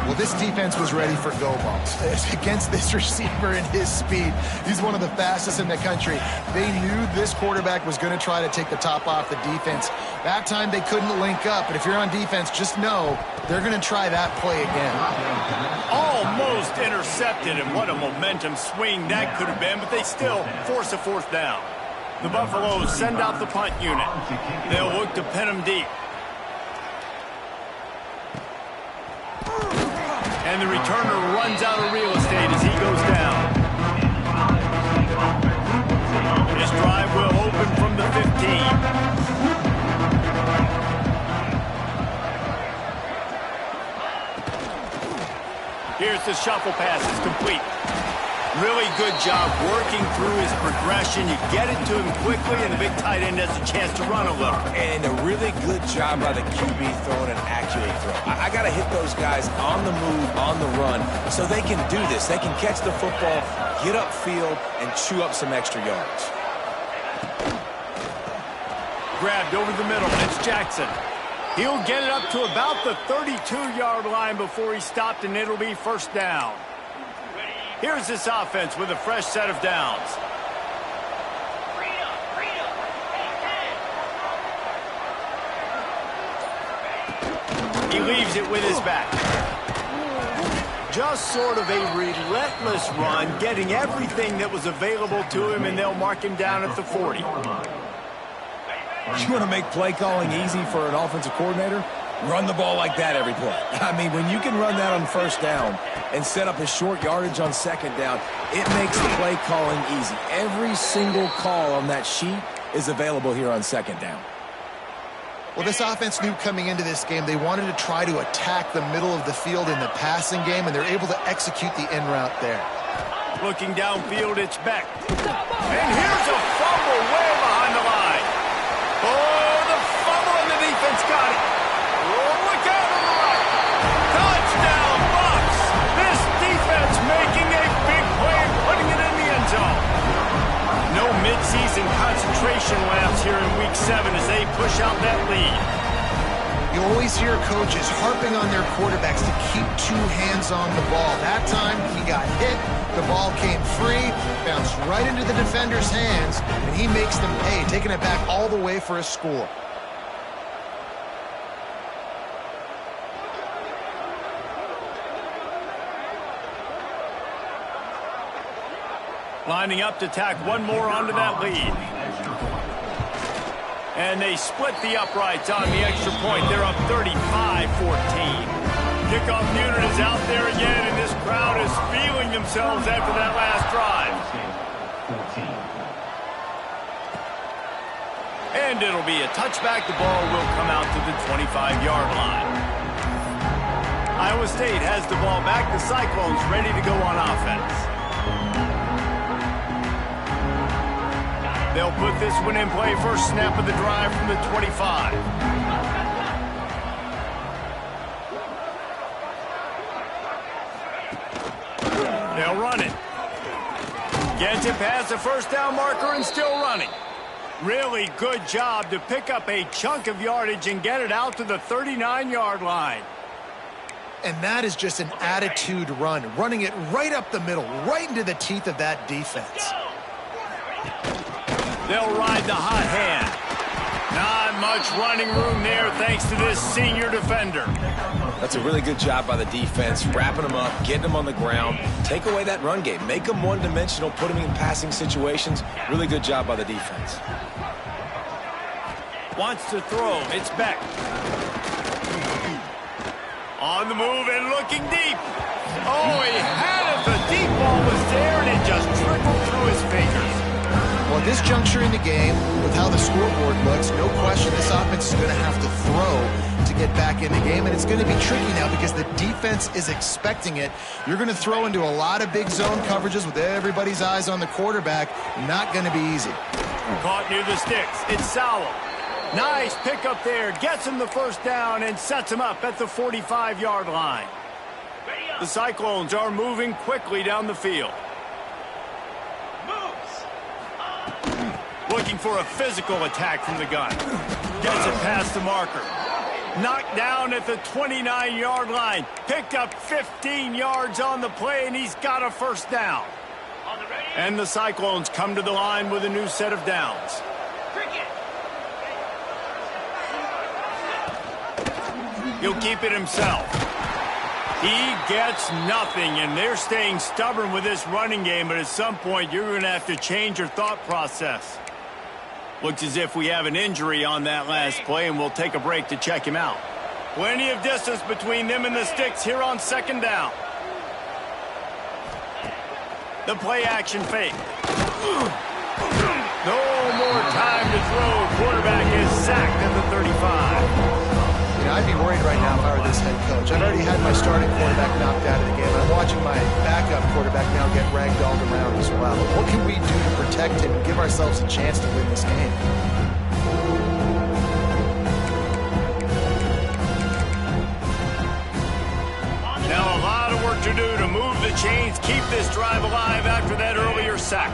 Well, this defense was ready for go balls. Against this receiver and his speed, he's one of the fastest in the country. They knew this quarterback was going to try to take the top off the defense. That time they couldn't link up, but if you're on defense, just know they're going to try that play again. Almost intercepted, and what a momentum swing that could have been, but they still force a 4th down. The Buffaloes send out the punt unit. They'll look to pin him deep. And the returner runs out of real estate as he goes down. This drive will open from the 15. Here's the shuffle pass. It's complete. Really good job working through his progression. You get it to him quickly, and the big tight end has a chance to run a little. And a really good job by the QB throwing an accurate throw. I got to hit those guys on the move, on the run, so they can do this. They can catch the football, get upfield, and chew up some extra yards. Grabbed over the middle. It's Jackson. He'll get it up to about the 32-yard line before he stopped, and it'll be 1st down. Here's this offense with a fresh set of downs. He leaves it with his back. Just sort of a relentless run, getting everything that was available to him, and they'll mark him down at the 40. You want to make play calling easy for an offensive coordinator? Run the ball like that every play. I mean, when you can run that on 1st down and set up a short yardage on 2nd down, it makes the play calling easy. Every single call on that sheet is available here on 2nd down. Well, this offense knew coming into this game they wanted to try to attack the middle of the field in the passing game, and they're able to execute the in route there. Looking downfield, it's Beck. And here's a fumble way behind the line. Oh, the fumble, and the defense got it. Oh, look out on the right. Touchdown, Bucs. This defense making a big play and putting it in the end zone. No midseason concentration laps here in Week 7 as they push out that lead. You always hear coaches harping on their quarterbacks to keep 2 hands on the ball. That time, he got hit, the ball came free, bounced right into the defender's hands, and he makes them pay, taking it back all the way for a score. Lining up to tack one more onto that lead. And they split the uprights on the extra point. They're up 35-14. Kickoff unit is out there again, and this crowd is feeling themselves after that last drive. And it'll be a touchback. The ball will come out to the 25-yard line. Iowa State has the ball back. The Cyclones ready to go on offense. They'll put this one in play. First snap of the drive from the 25. They'll run it. Gets it past the first down marker and still running. Really good job to pick up a chunk of yardage and get it out to the 39-yard line. And that is just an attitude run, running it right up the middle, right into the teeth of that defense. They'll ride the hot hand. Not much running room there thanks to this senior defender. That's a really good job by the defense, wrapping them up, getting them on the ground. Take away that run game. Make them one-dimensional, put them in passing situations. Really good job by the defense. Wants to throw. It's Beck. On the move and looking deep. Oh, he had it. The deep ball was there, and it just trickled through his fingers. Well, at this juncture in the game, with how the scoreboard looks, no question this offense is going to have to throw to get back in the game, and it's going to be tricky now because the defense is expecting it. You're going to throw into a lot of big zone coverages with everybody's eyes on the quarterback. Not going to be easy. Caught near the sticks. It's Sowell. Nice pickup there. Gets him the first down and sets him up at the 45-yard line. The Cyclones are moving quickly down the field. Looking for a physical attack from the gun. Gets it past the marker. Knocked down at the 29-yard line. Picked up 15 yards on the play, and he's got a first down. And the Cyclones come to the line with a new set of downs. He'll keep it himself. He gets nothing, and they're staying stubborn with this running game, but at some point you're going to have to change your thought process. Looks as if we have an injury on that last play, and we'll take a break to check him out. Plenty of distance between them and the sticks here on second down. The play action fake. No more time to throw. Quarterback is sacked at the 35. I'd be worried right now if I were this head coach. I've already had my starting quarterback knocked out of the game. I'm watching my backup quarterback now get ragdolled around as well. What can we do to protect him and give ourselves a chance to win this game? Now a lot of work to do to move the chains, keep this drive alive after that earlier sack.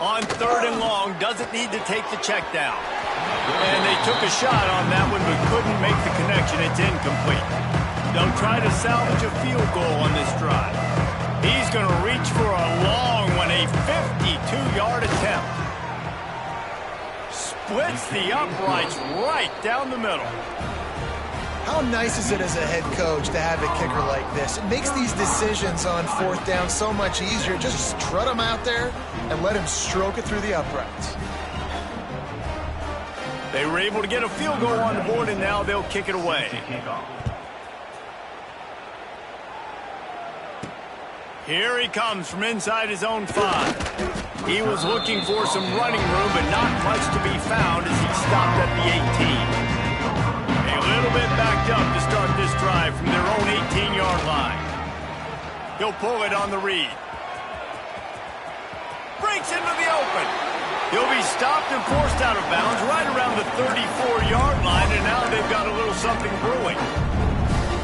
On third and long, doesn't need to take the check down. And they took a shot on that one, but couldn't make the connection. It's incomplete. They'll try to salvage a field goal on this drive. He's going to reach for a long one, a 52-yard attempt. Splits the uprights right down the middle. How nice is it as a head coach to have a kicker like this? It makes these decisions on fourth down so much easier. Just strut him out there and let him stroke it through the uprights. They were able to get a field goal on the board, and now they'll kick it away. Here he comes from inside his own 5. He was looking for some running room, but not much to be found as he stopped at the 18. A little bit backed up to start this drive from their own 18-yard line. He'll pull it on the read. Breaks into the open. He'll be stopped and forced out of bounds right around the 34-yard line, and now they've got a little something brewing.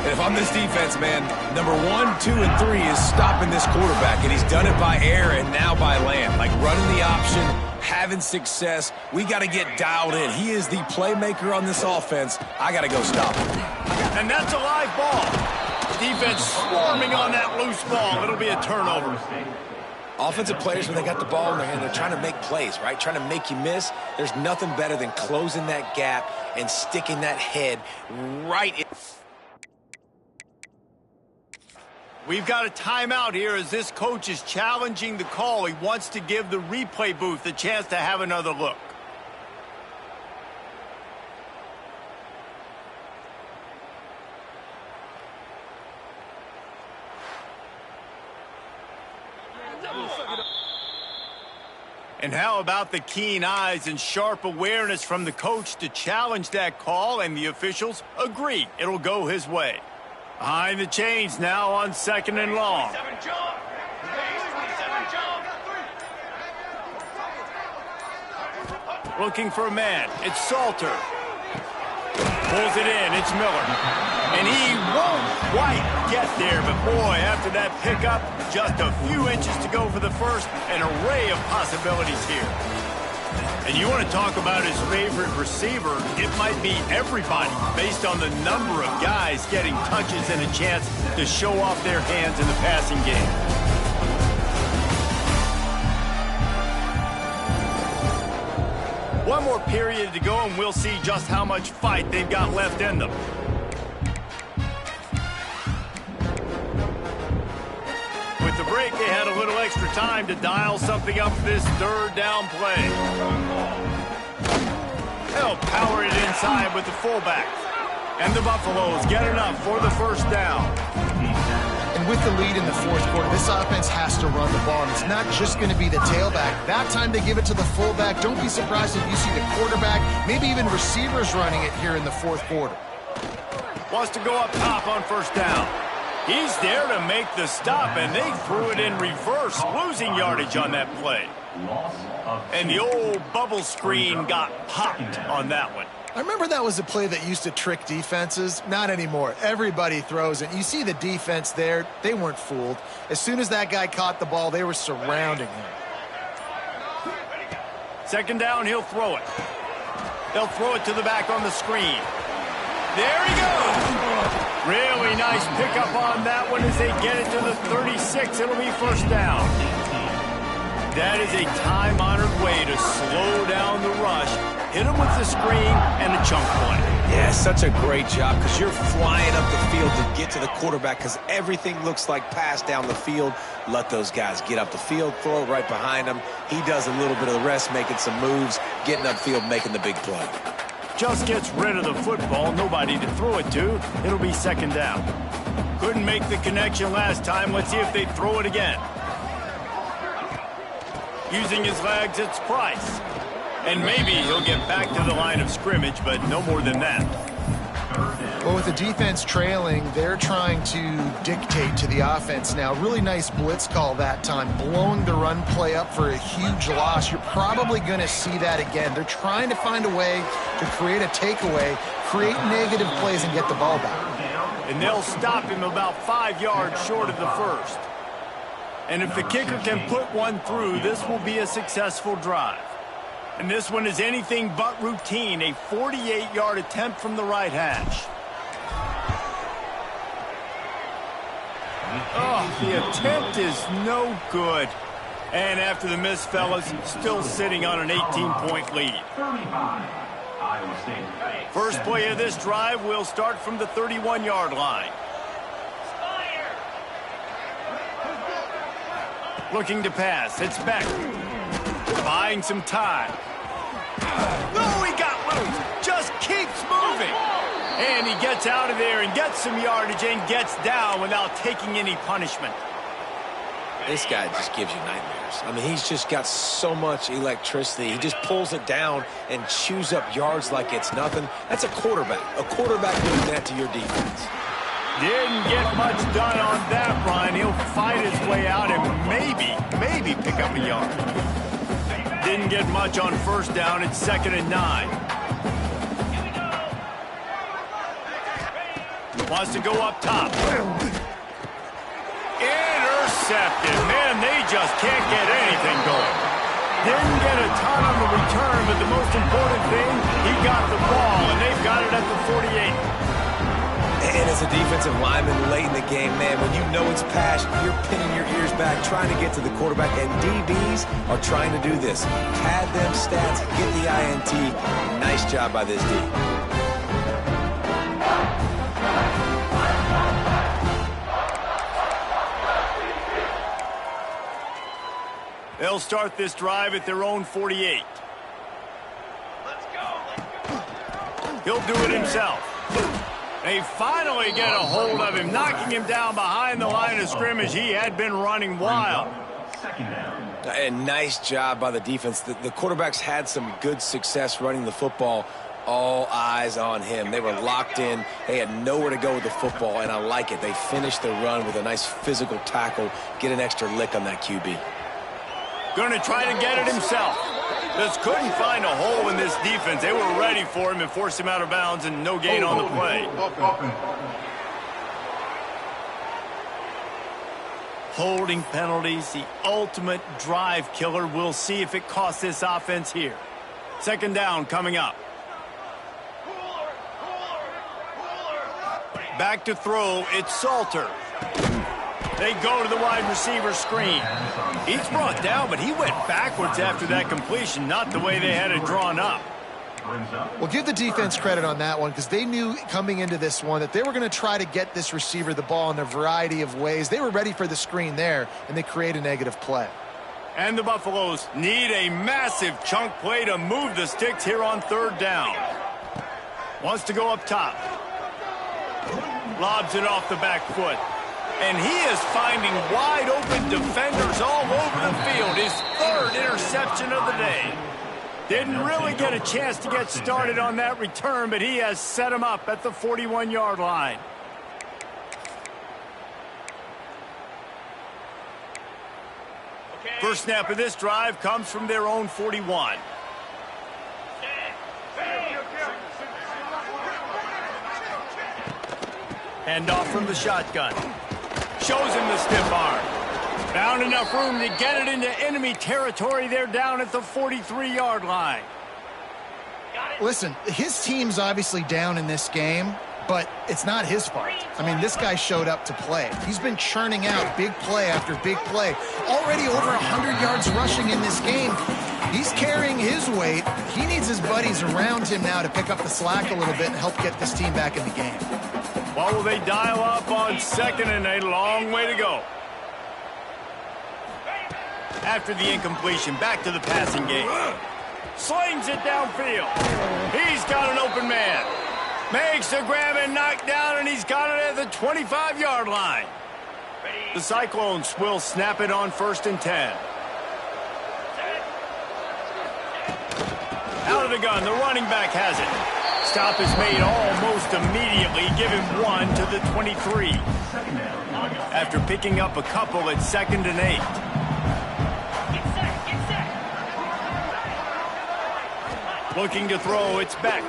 And if I'm this defense, man, number 1, 2, and 3 is stopping this quarterback, and he's done it by air and now by land. Like running the option, having success. We got to get dialed in. He is the playmaker on this offense. I got to go stop him. And that's a live ball. Defense swarming on that loose ball. It'll be a turnover. Offensive players, when they got the ball in their hand, they're trying to make plays, right? Trying to make you miss. There's nothing better than closing that gap and sticking that head right in. We've got a timeout here as this coach is challenging the call. He wants to give the replay booth a chance to have another look. And how about the keen eyes and sharp awareness from the coach to challenge that call, and the officials agree it'll go his way. Behind the chains now on 2nd and long. Looking for a man. It's Salter. Pulls it in. It's Miller. And he won't quite get there, but boy, after that pickup, just a few inches to go for the first. An array of possibilities here. And you want to talk about his favorite receiver, it might be everybody based on the number of guys getting touches and a chance to show off their hands in the passing game. One more period to go, and we'll see just how much fight they've got left in them. With the break, they had a little extra time to dial something up this 3rd down play. They'll power it inside with the fullback. And the Buffaloes get enough for the 1st down. And with the lead in the 4th quarter, this offense has to run the ball. And it's not just going to be the tailback. That time they give it to the fullback. Don't be surprised if you see the quarterback, maybe even receivers running it here in the 4th quarter. Wants to go up top on 1st down. He's there to make the stop, and they threw it in reverse, losing yardage on that play. And the old bubble screen got popped on that one. I remember that was a play that used to trick defenses. Not anymore. Everybody throws it. You see the defense there. They weren't fooled. As soon as that guy caught the ball, they were surrounding him. 2nd down, he'll throw it. They'll throw it to the back on the screen. There he goes. Really nice pickup on that one as they get it to the 36. It'll be 1st down. That is a time-honored way to slow down the rush, hit him with the screen, and a chunk play. Yeah, such a great job because you're flying up the field to get to the quarterback because everything looks like pass down the field. Let those guys get up the field, throw it right behind him. He does a little bit of the rest, making some moves, getting upfield, making the big play. Just gets rid of the football, nobody to throw it to. It'll be 2nd down. Couldn't make the connection last time. Let's see if they throw it again. Using his legs, it's Price. And maybe he'll get back to the line of scrimmage, but no more than that. Well, with the defense trailing, they're trying to dictate to the offense now. Really nice blitz call that time, blowing the run play up for a huge loss. You're probably going to see that again. They're trying to find a way to create a takeaway, create negative plays, and get the ball back. And they'll stop him about 5 yards short of the 1st. And if the kicker can put one through, this will be a successful drive. And this one is anything but routine, a 48-yard attempt from the right hash. Oh, the attempt is no good. And after the miss, fellas, still sitting on an 18-point lead. First play of this drive will start from the 31-yard line. Looking to pass. It's Beck. Buying some time. No, he got loose. Just keeps moving. And he gets out of there and gets some yardage and gets down without taking any punishment. This guy just gives you nightmares. I mean, he's just got so much electricity. He just pulls it down and chews up yards like it's nothing. That's a quarterback. A quarterback doing that to your defense. Didn't get much done on that run. He'll fight his way out and maybe pick up a yard. Didn't get much on first down. It's 2nd and 9. Wants to go up top. Intercepted. Man, they just can't get anything going. Didn't get a ton on the return, but the most important thing, he got the ball, and they've got it at the 48. And as a defensive lineman late in the game, man, when you know it's pass, you're pinning your ears back, trying to get to the quarterback, and DBs are trying to do this. Pad them stats, get the INT. Nice job by this D. They'll start this drive at their own 48. Let's go. He'll do it himself. They finally get a hold of him, knocking him down behind the line of scrimmage. He had been running wild. And nice job by the defense. The quarterbacks had some good success running the football. All eyes on him. They were locked in. They had nowhere to go with the football, and I like it. They finished the run with a nice physical tackle, get an extra lick on that QB. Going to try to get it himself. Just couldn't find a hole in this defense. They were ready for him and forced him out of bounds, and no gain on the play. Holding penalties, the ultimate drive killer. We'll see if it costs this offense here. 2nd down coming up. Back to throw, it's Salter. They go to the wide receiver screen. He's brought down, but he went backwards after that completion, not the way they had it drawn up. Well, give the defense credit on that one because they knew coming into this one that they were going to try to get this receiver the ball in a variety of ways. They were ready for the screen there, and they create a negative play. And the Buffaloes need a massive chunk play to move the sticks here on 3rd down. Wants to go up top. Lobs it off the back foot. And he is finding wide-open defenders all over the field. His 3rd interception of the day. Didn't really get a chance to get started on that return, but he has set him up at the 41-yard line. First snap of this drive comes from their own 41. Hand off from the shotgun. Shows him the stiff arm. Found enough room to get it into enemy territory. They're down at the 43-yard line. Listen, his team's obviously down in this game, but it's not his fault. I mean, this guy showed up to play. He's been churning out big play after big play. Already over 100 yards rushing in this game. He's carrying his weight. He needs his buddies around him now to pick up the slack a little bit and help get this team back in the game. What will they dial up on 2nd and a long way to go? After the incompletion, back to the passing game. Slings it downfield. He's got an open man. Makes the grab and knock down, and he's got it at the 25-yard line. The Cyclones will snap it on 1st and 10. Out of the gun, the running back has it. Stop is made almost immediately. Give him 1 to the 23. After picking up a couple at 2nd and 8. Looking to throw, it's Beck.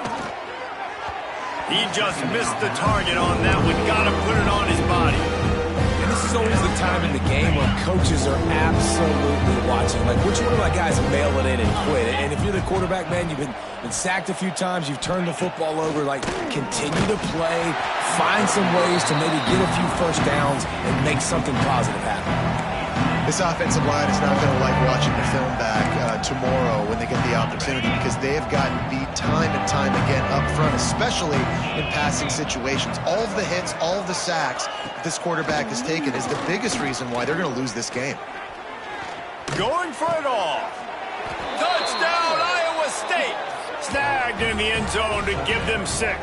He just missed the target on that one. Got to put it on his body. And this is always the time in the game when coaches are absolutely watching. Like, which one of my guys mail it in and quit? And if you're the quarterback, man, you've been sacked a few times. You've turned the football over. Like, continue to play. Find some ways to maybe get a few first downs and make something positive happen. This offensive line is not going to like watching the film back tomorrow when they get the opportunity because they have gotten beat time and time again up front, especially in passing situations. All of the hits, all of the sacks that this quarterback has taken is the biggest reason why they're going to lose this game. Going for it all. Touchdown, Iowa State. Snagged in the end zone to give them 6.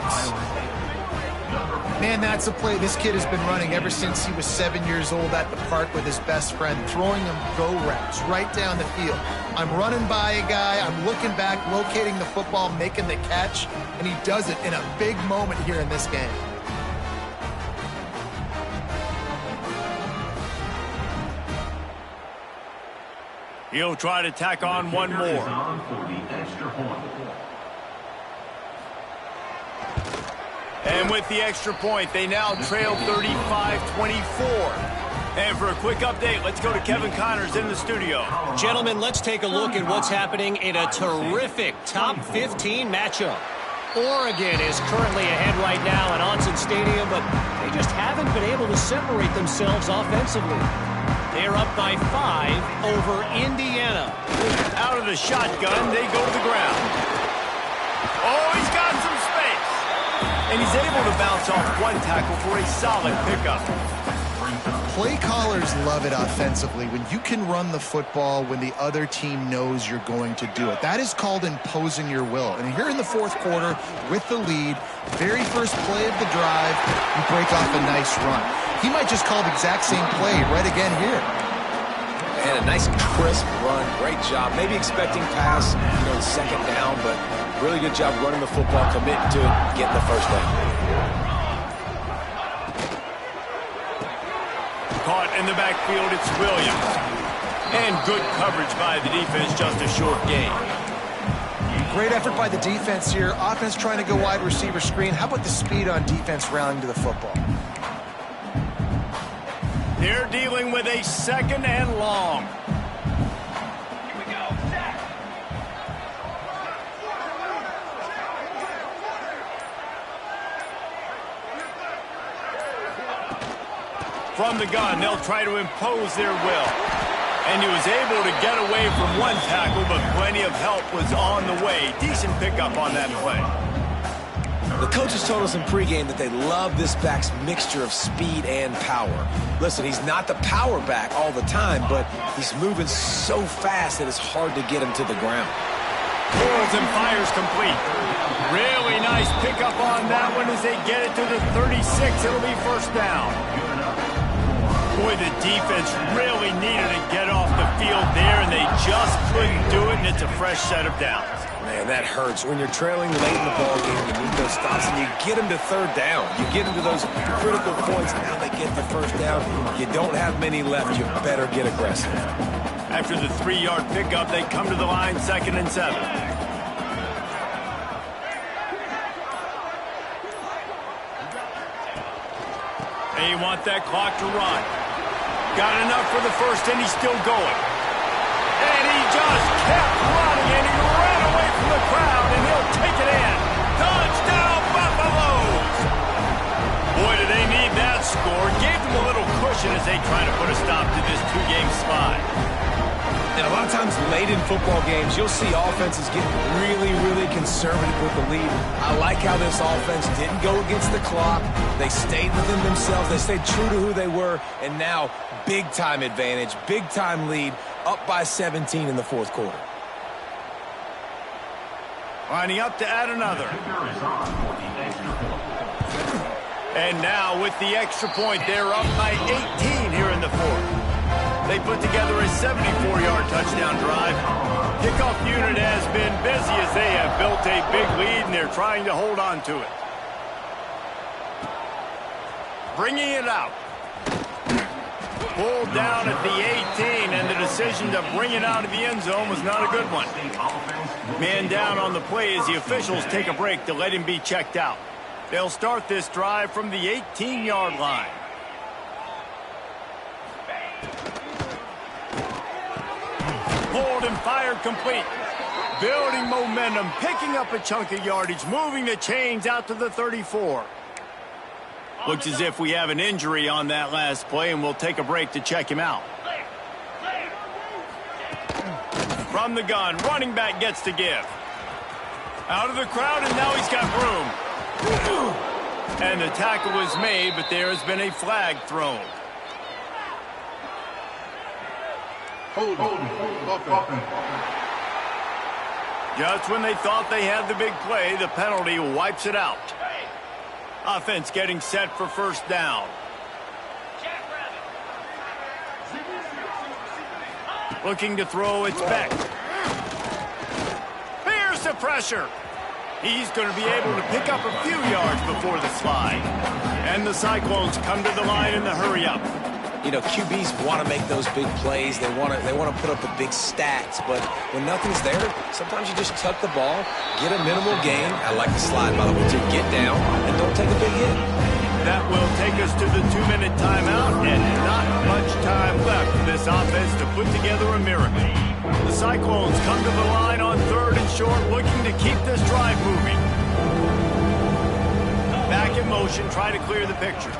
Man, that's a play this kid has been running ever since he was 7 years old at the park with his best friend, throwing him go routes right down the field. I'm running by a guy, I'm looking back, locating the football, making the catch, and he does it in a big moment here in this game. He'll try to tack on one more. And with the extra point, they now trail 35-24. And for a quick update, let's go to Kevin Connors in the studio. Gentlemen, let's take a look at what's happening in a terrific top 15 matchup. Oregon is currently ahead right now at Autzen Stadium, but they just haven't been able to separate themselves offensively. They're up by 5 over Indiana. Out of the shotgun, they go to the ground. Oh, he's got some space. And he's able to bounce off one tackle for a solid pickup. Play callers love it offensively when you can run the football when the other team knows you're going to do it. That is called imposing your will. And here in the fourth quarter, with the lead, very first play of the drive, you break off a nice run. He might just call the exact same play right again here. And a nice crisp run. Great job. Maybe expecting pass, second down, but really good job running the football, committing to it, getting the first down. Caught in the backfield, it's Williams. And good coverage by the defense, just a short gain. Great effort by the defense here. Offense trying to go wide receiver screen. How about the speed on defense rallying to the football? They're dealing with a second and long. Here we go, Zach. From the gun, they'll try to impose their will. And he was able to get away from one tackle, but plenty of help was on the way. Decent pickup on that play. The coaches told us in pregame that they love this back's mixture of speed and power. Listen, he's not the power back all the time, but he's moving so fast that it's hard to get him to the ground. Pulls and fires complete. Really nice pickup on that one as they get it to the 36. It'll be first down. Boy, the defense really needed to get off the field there, and they just couldn't do it, and it's a fresh set of downs. Man, that hurts. When you're trailing late in the ballgame, you need those stops, and you get them to third down. You get them to those critical points. Now they get the first down. You don't have many left. You better get aggressive. After the 3-yard pickup, they come to the line, 2nd and 7. They want that clock to run. Got enough for the first, and he's still going. And he just kept running, and he ran away from the crowd, and he'll take it in. Touchdown, Buffaloes! Boy, do they need that score. Gave them a little cushion as they try to put a stop to this 2-game slide. And a lot of times late in football games, you'll see offenses get really, really conservative with the lead. I like how this offense didn't go against the clock. They stayed within themselves. They stayed true to who they were. And now, big-time advantage, big-time lead, up by 17 in the fourth quarter. Lining up to add another. And now, with the extra point, they're up by 18 here in the fourth. They put together a 74-yard touchdown drive. Kickoff unit has been busy as they have built a big lead, and they're trying to hold on to it. Bringing it out. Pulled down at the 18, and the decision to bring it out of the end zone was not a good one. Man down on the play as the officials take a break to let him be checked out. They'll start this drive from the 18-yard line. Pulled and fired complete. Building momentum, picking up a chunk of yardage, moving the chains out to the 34. Looks as if we have an injury on that last play, and we'll take a break to check him out. From the gun, running back gets to give. Out of the crowd, and now he's got room. And the tackle was made, but there has been a flag thrown. Just when they thought they had the big play, the penalty wipes it out. Offense getting set for first down. Looking to throw, it's Beck. Here's the pressure. He's going to be able to pick up a few yards before the slide. And the Cyclones come to the line in the hurry-up. You know, QBs want to make those big plays. They want to put up the big stats. But when nothing's there, sometimes you just tuck the ball, get a minimal gain. I like the slide, by the way, to get down and don't take a big hit. That will take us to the 2-minute timeout, and not much time left for this offense to put together a miracle. The Cyclones come to the line on 3rd and short, looking to keep this drive moving. Back in motion, try to clear the picture.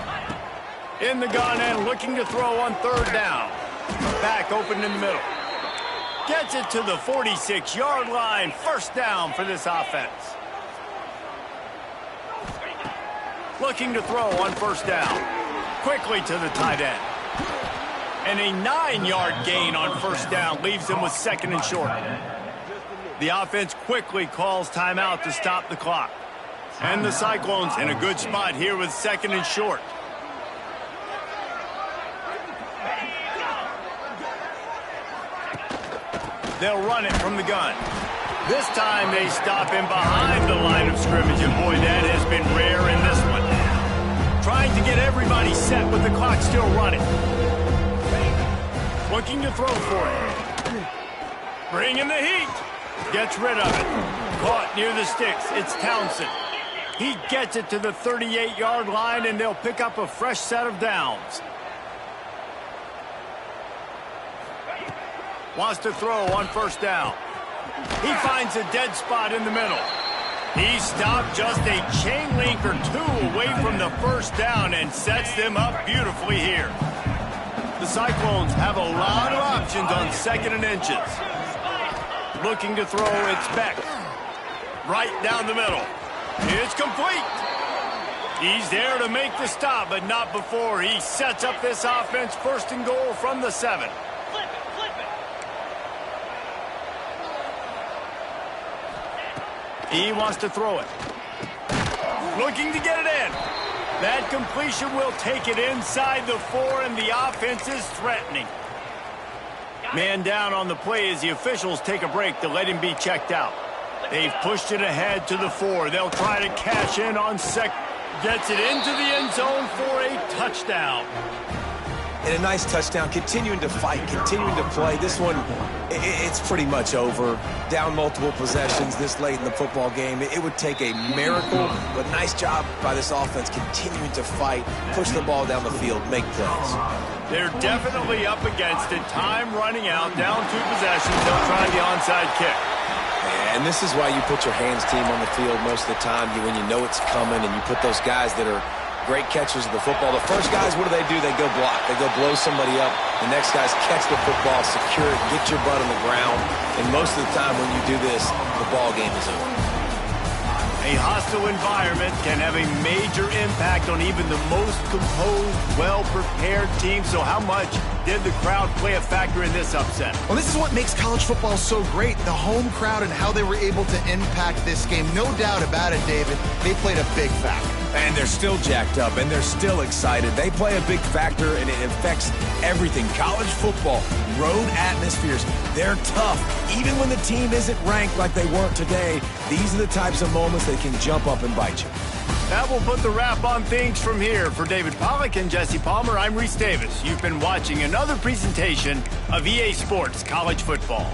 In the gun and looking to throw on 3rd down. Back open in the middle. Gets it to the 46-yard line. First down for this offense. Looking to throw on 1st down. Quickly to the tight end. And a 9-yard gain on 1st down leaves him with 2nd and short. The offense quickly calls timeout to stop the clock. And the Cyclones in a good spot here with 2nd and short. They'll run it from the gun. This time they stop him behind the line of scrimmage, and boy, that has been rare in this one. Trying to get everybody set with the clock still running. Looking to throw for it. Bringing the heat. Gets rid of it. Caught near the sticks. It's Townsend. He gets it to the 38-yard line, and they'll pick up a fresh set of downs. Wants to throw on 1st down. He finds a dead spot in the middle. He stopped just a chain link or 2 away from the 1st down and sets them up beautifully here. The Cyclones have a lot of options on 2nd and inches. Looking to throw, it's Beck. Right down the middle. It's complete. He's there to make the stop, but not before he sets up this offense 1st and goal from the 7. He wants to throw it. Looking to get it in. That completion will take it inside the 4, and the offense is threatening. Man down on the play as the officials take a break to let him be checked out. They've pushed it ahead to the 4. They'll try to cash in on 2nd. Gets it into the end zone for a touchdown. And a nice touchdown, continuing to fight, continuing to play. This one, it's pretty much over. Down multiple possessions this late in the football game. It would take a miracle, but nice job by this offense continuing to fight, push the ball down the field, make plays. They're definitely up against it. Time running out, down 2 possessions. They'll try the onside kick. And this is why you put your hands team on the field most of the time when you know it's coming, and you put those guys that are great catchers of the football. The first guys, what do? They go block. They go blow somebody up. The next guys catch the football, secure it, get your butt on the ground. And most of the time when you do this, the ball game is over. A hostile environment can have a major impact on even the most composed, well-prepared team. So how much did the crowd play a factor in this upset? Well, this is what makes college football so great, the home crowd and how they were able to impact this game. No doubt about it, David. They played a big factor. And they're still jacked up, and they're still excited. They play a big factor, and it affects everything. College football, road atmospheres, they're tough. Even when the team isn't ranked like they weren't today, these are the types of moments that can jump up and bite you. That will put the wrap on things from here. For David Pollack and Jesse Palmer, I'm Reese Davis. You've been watching another presentation of EA Sports College Football.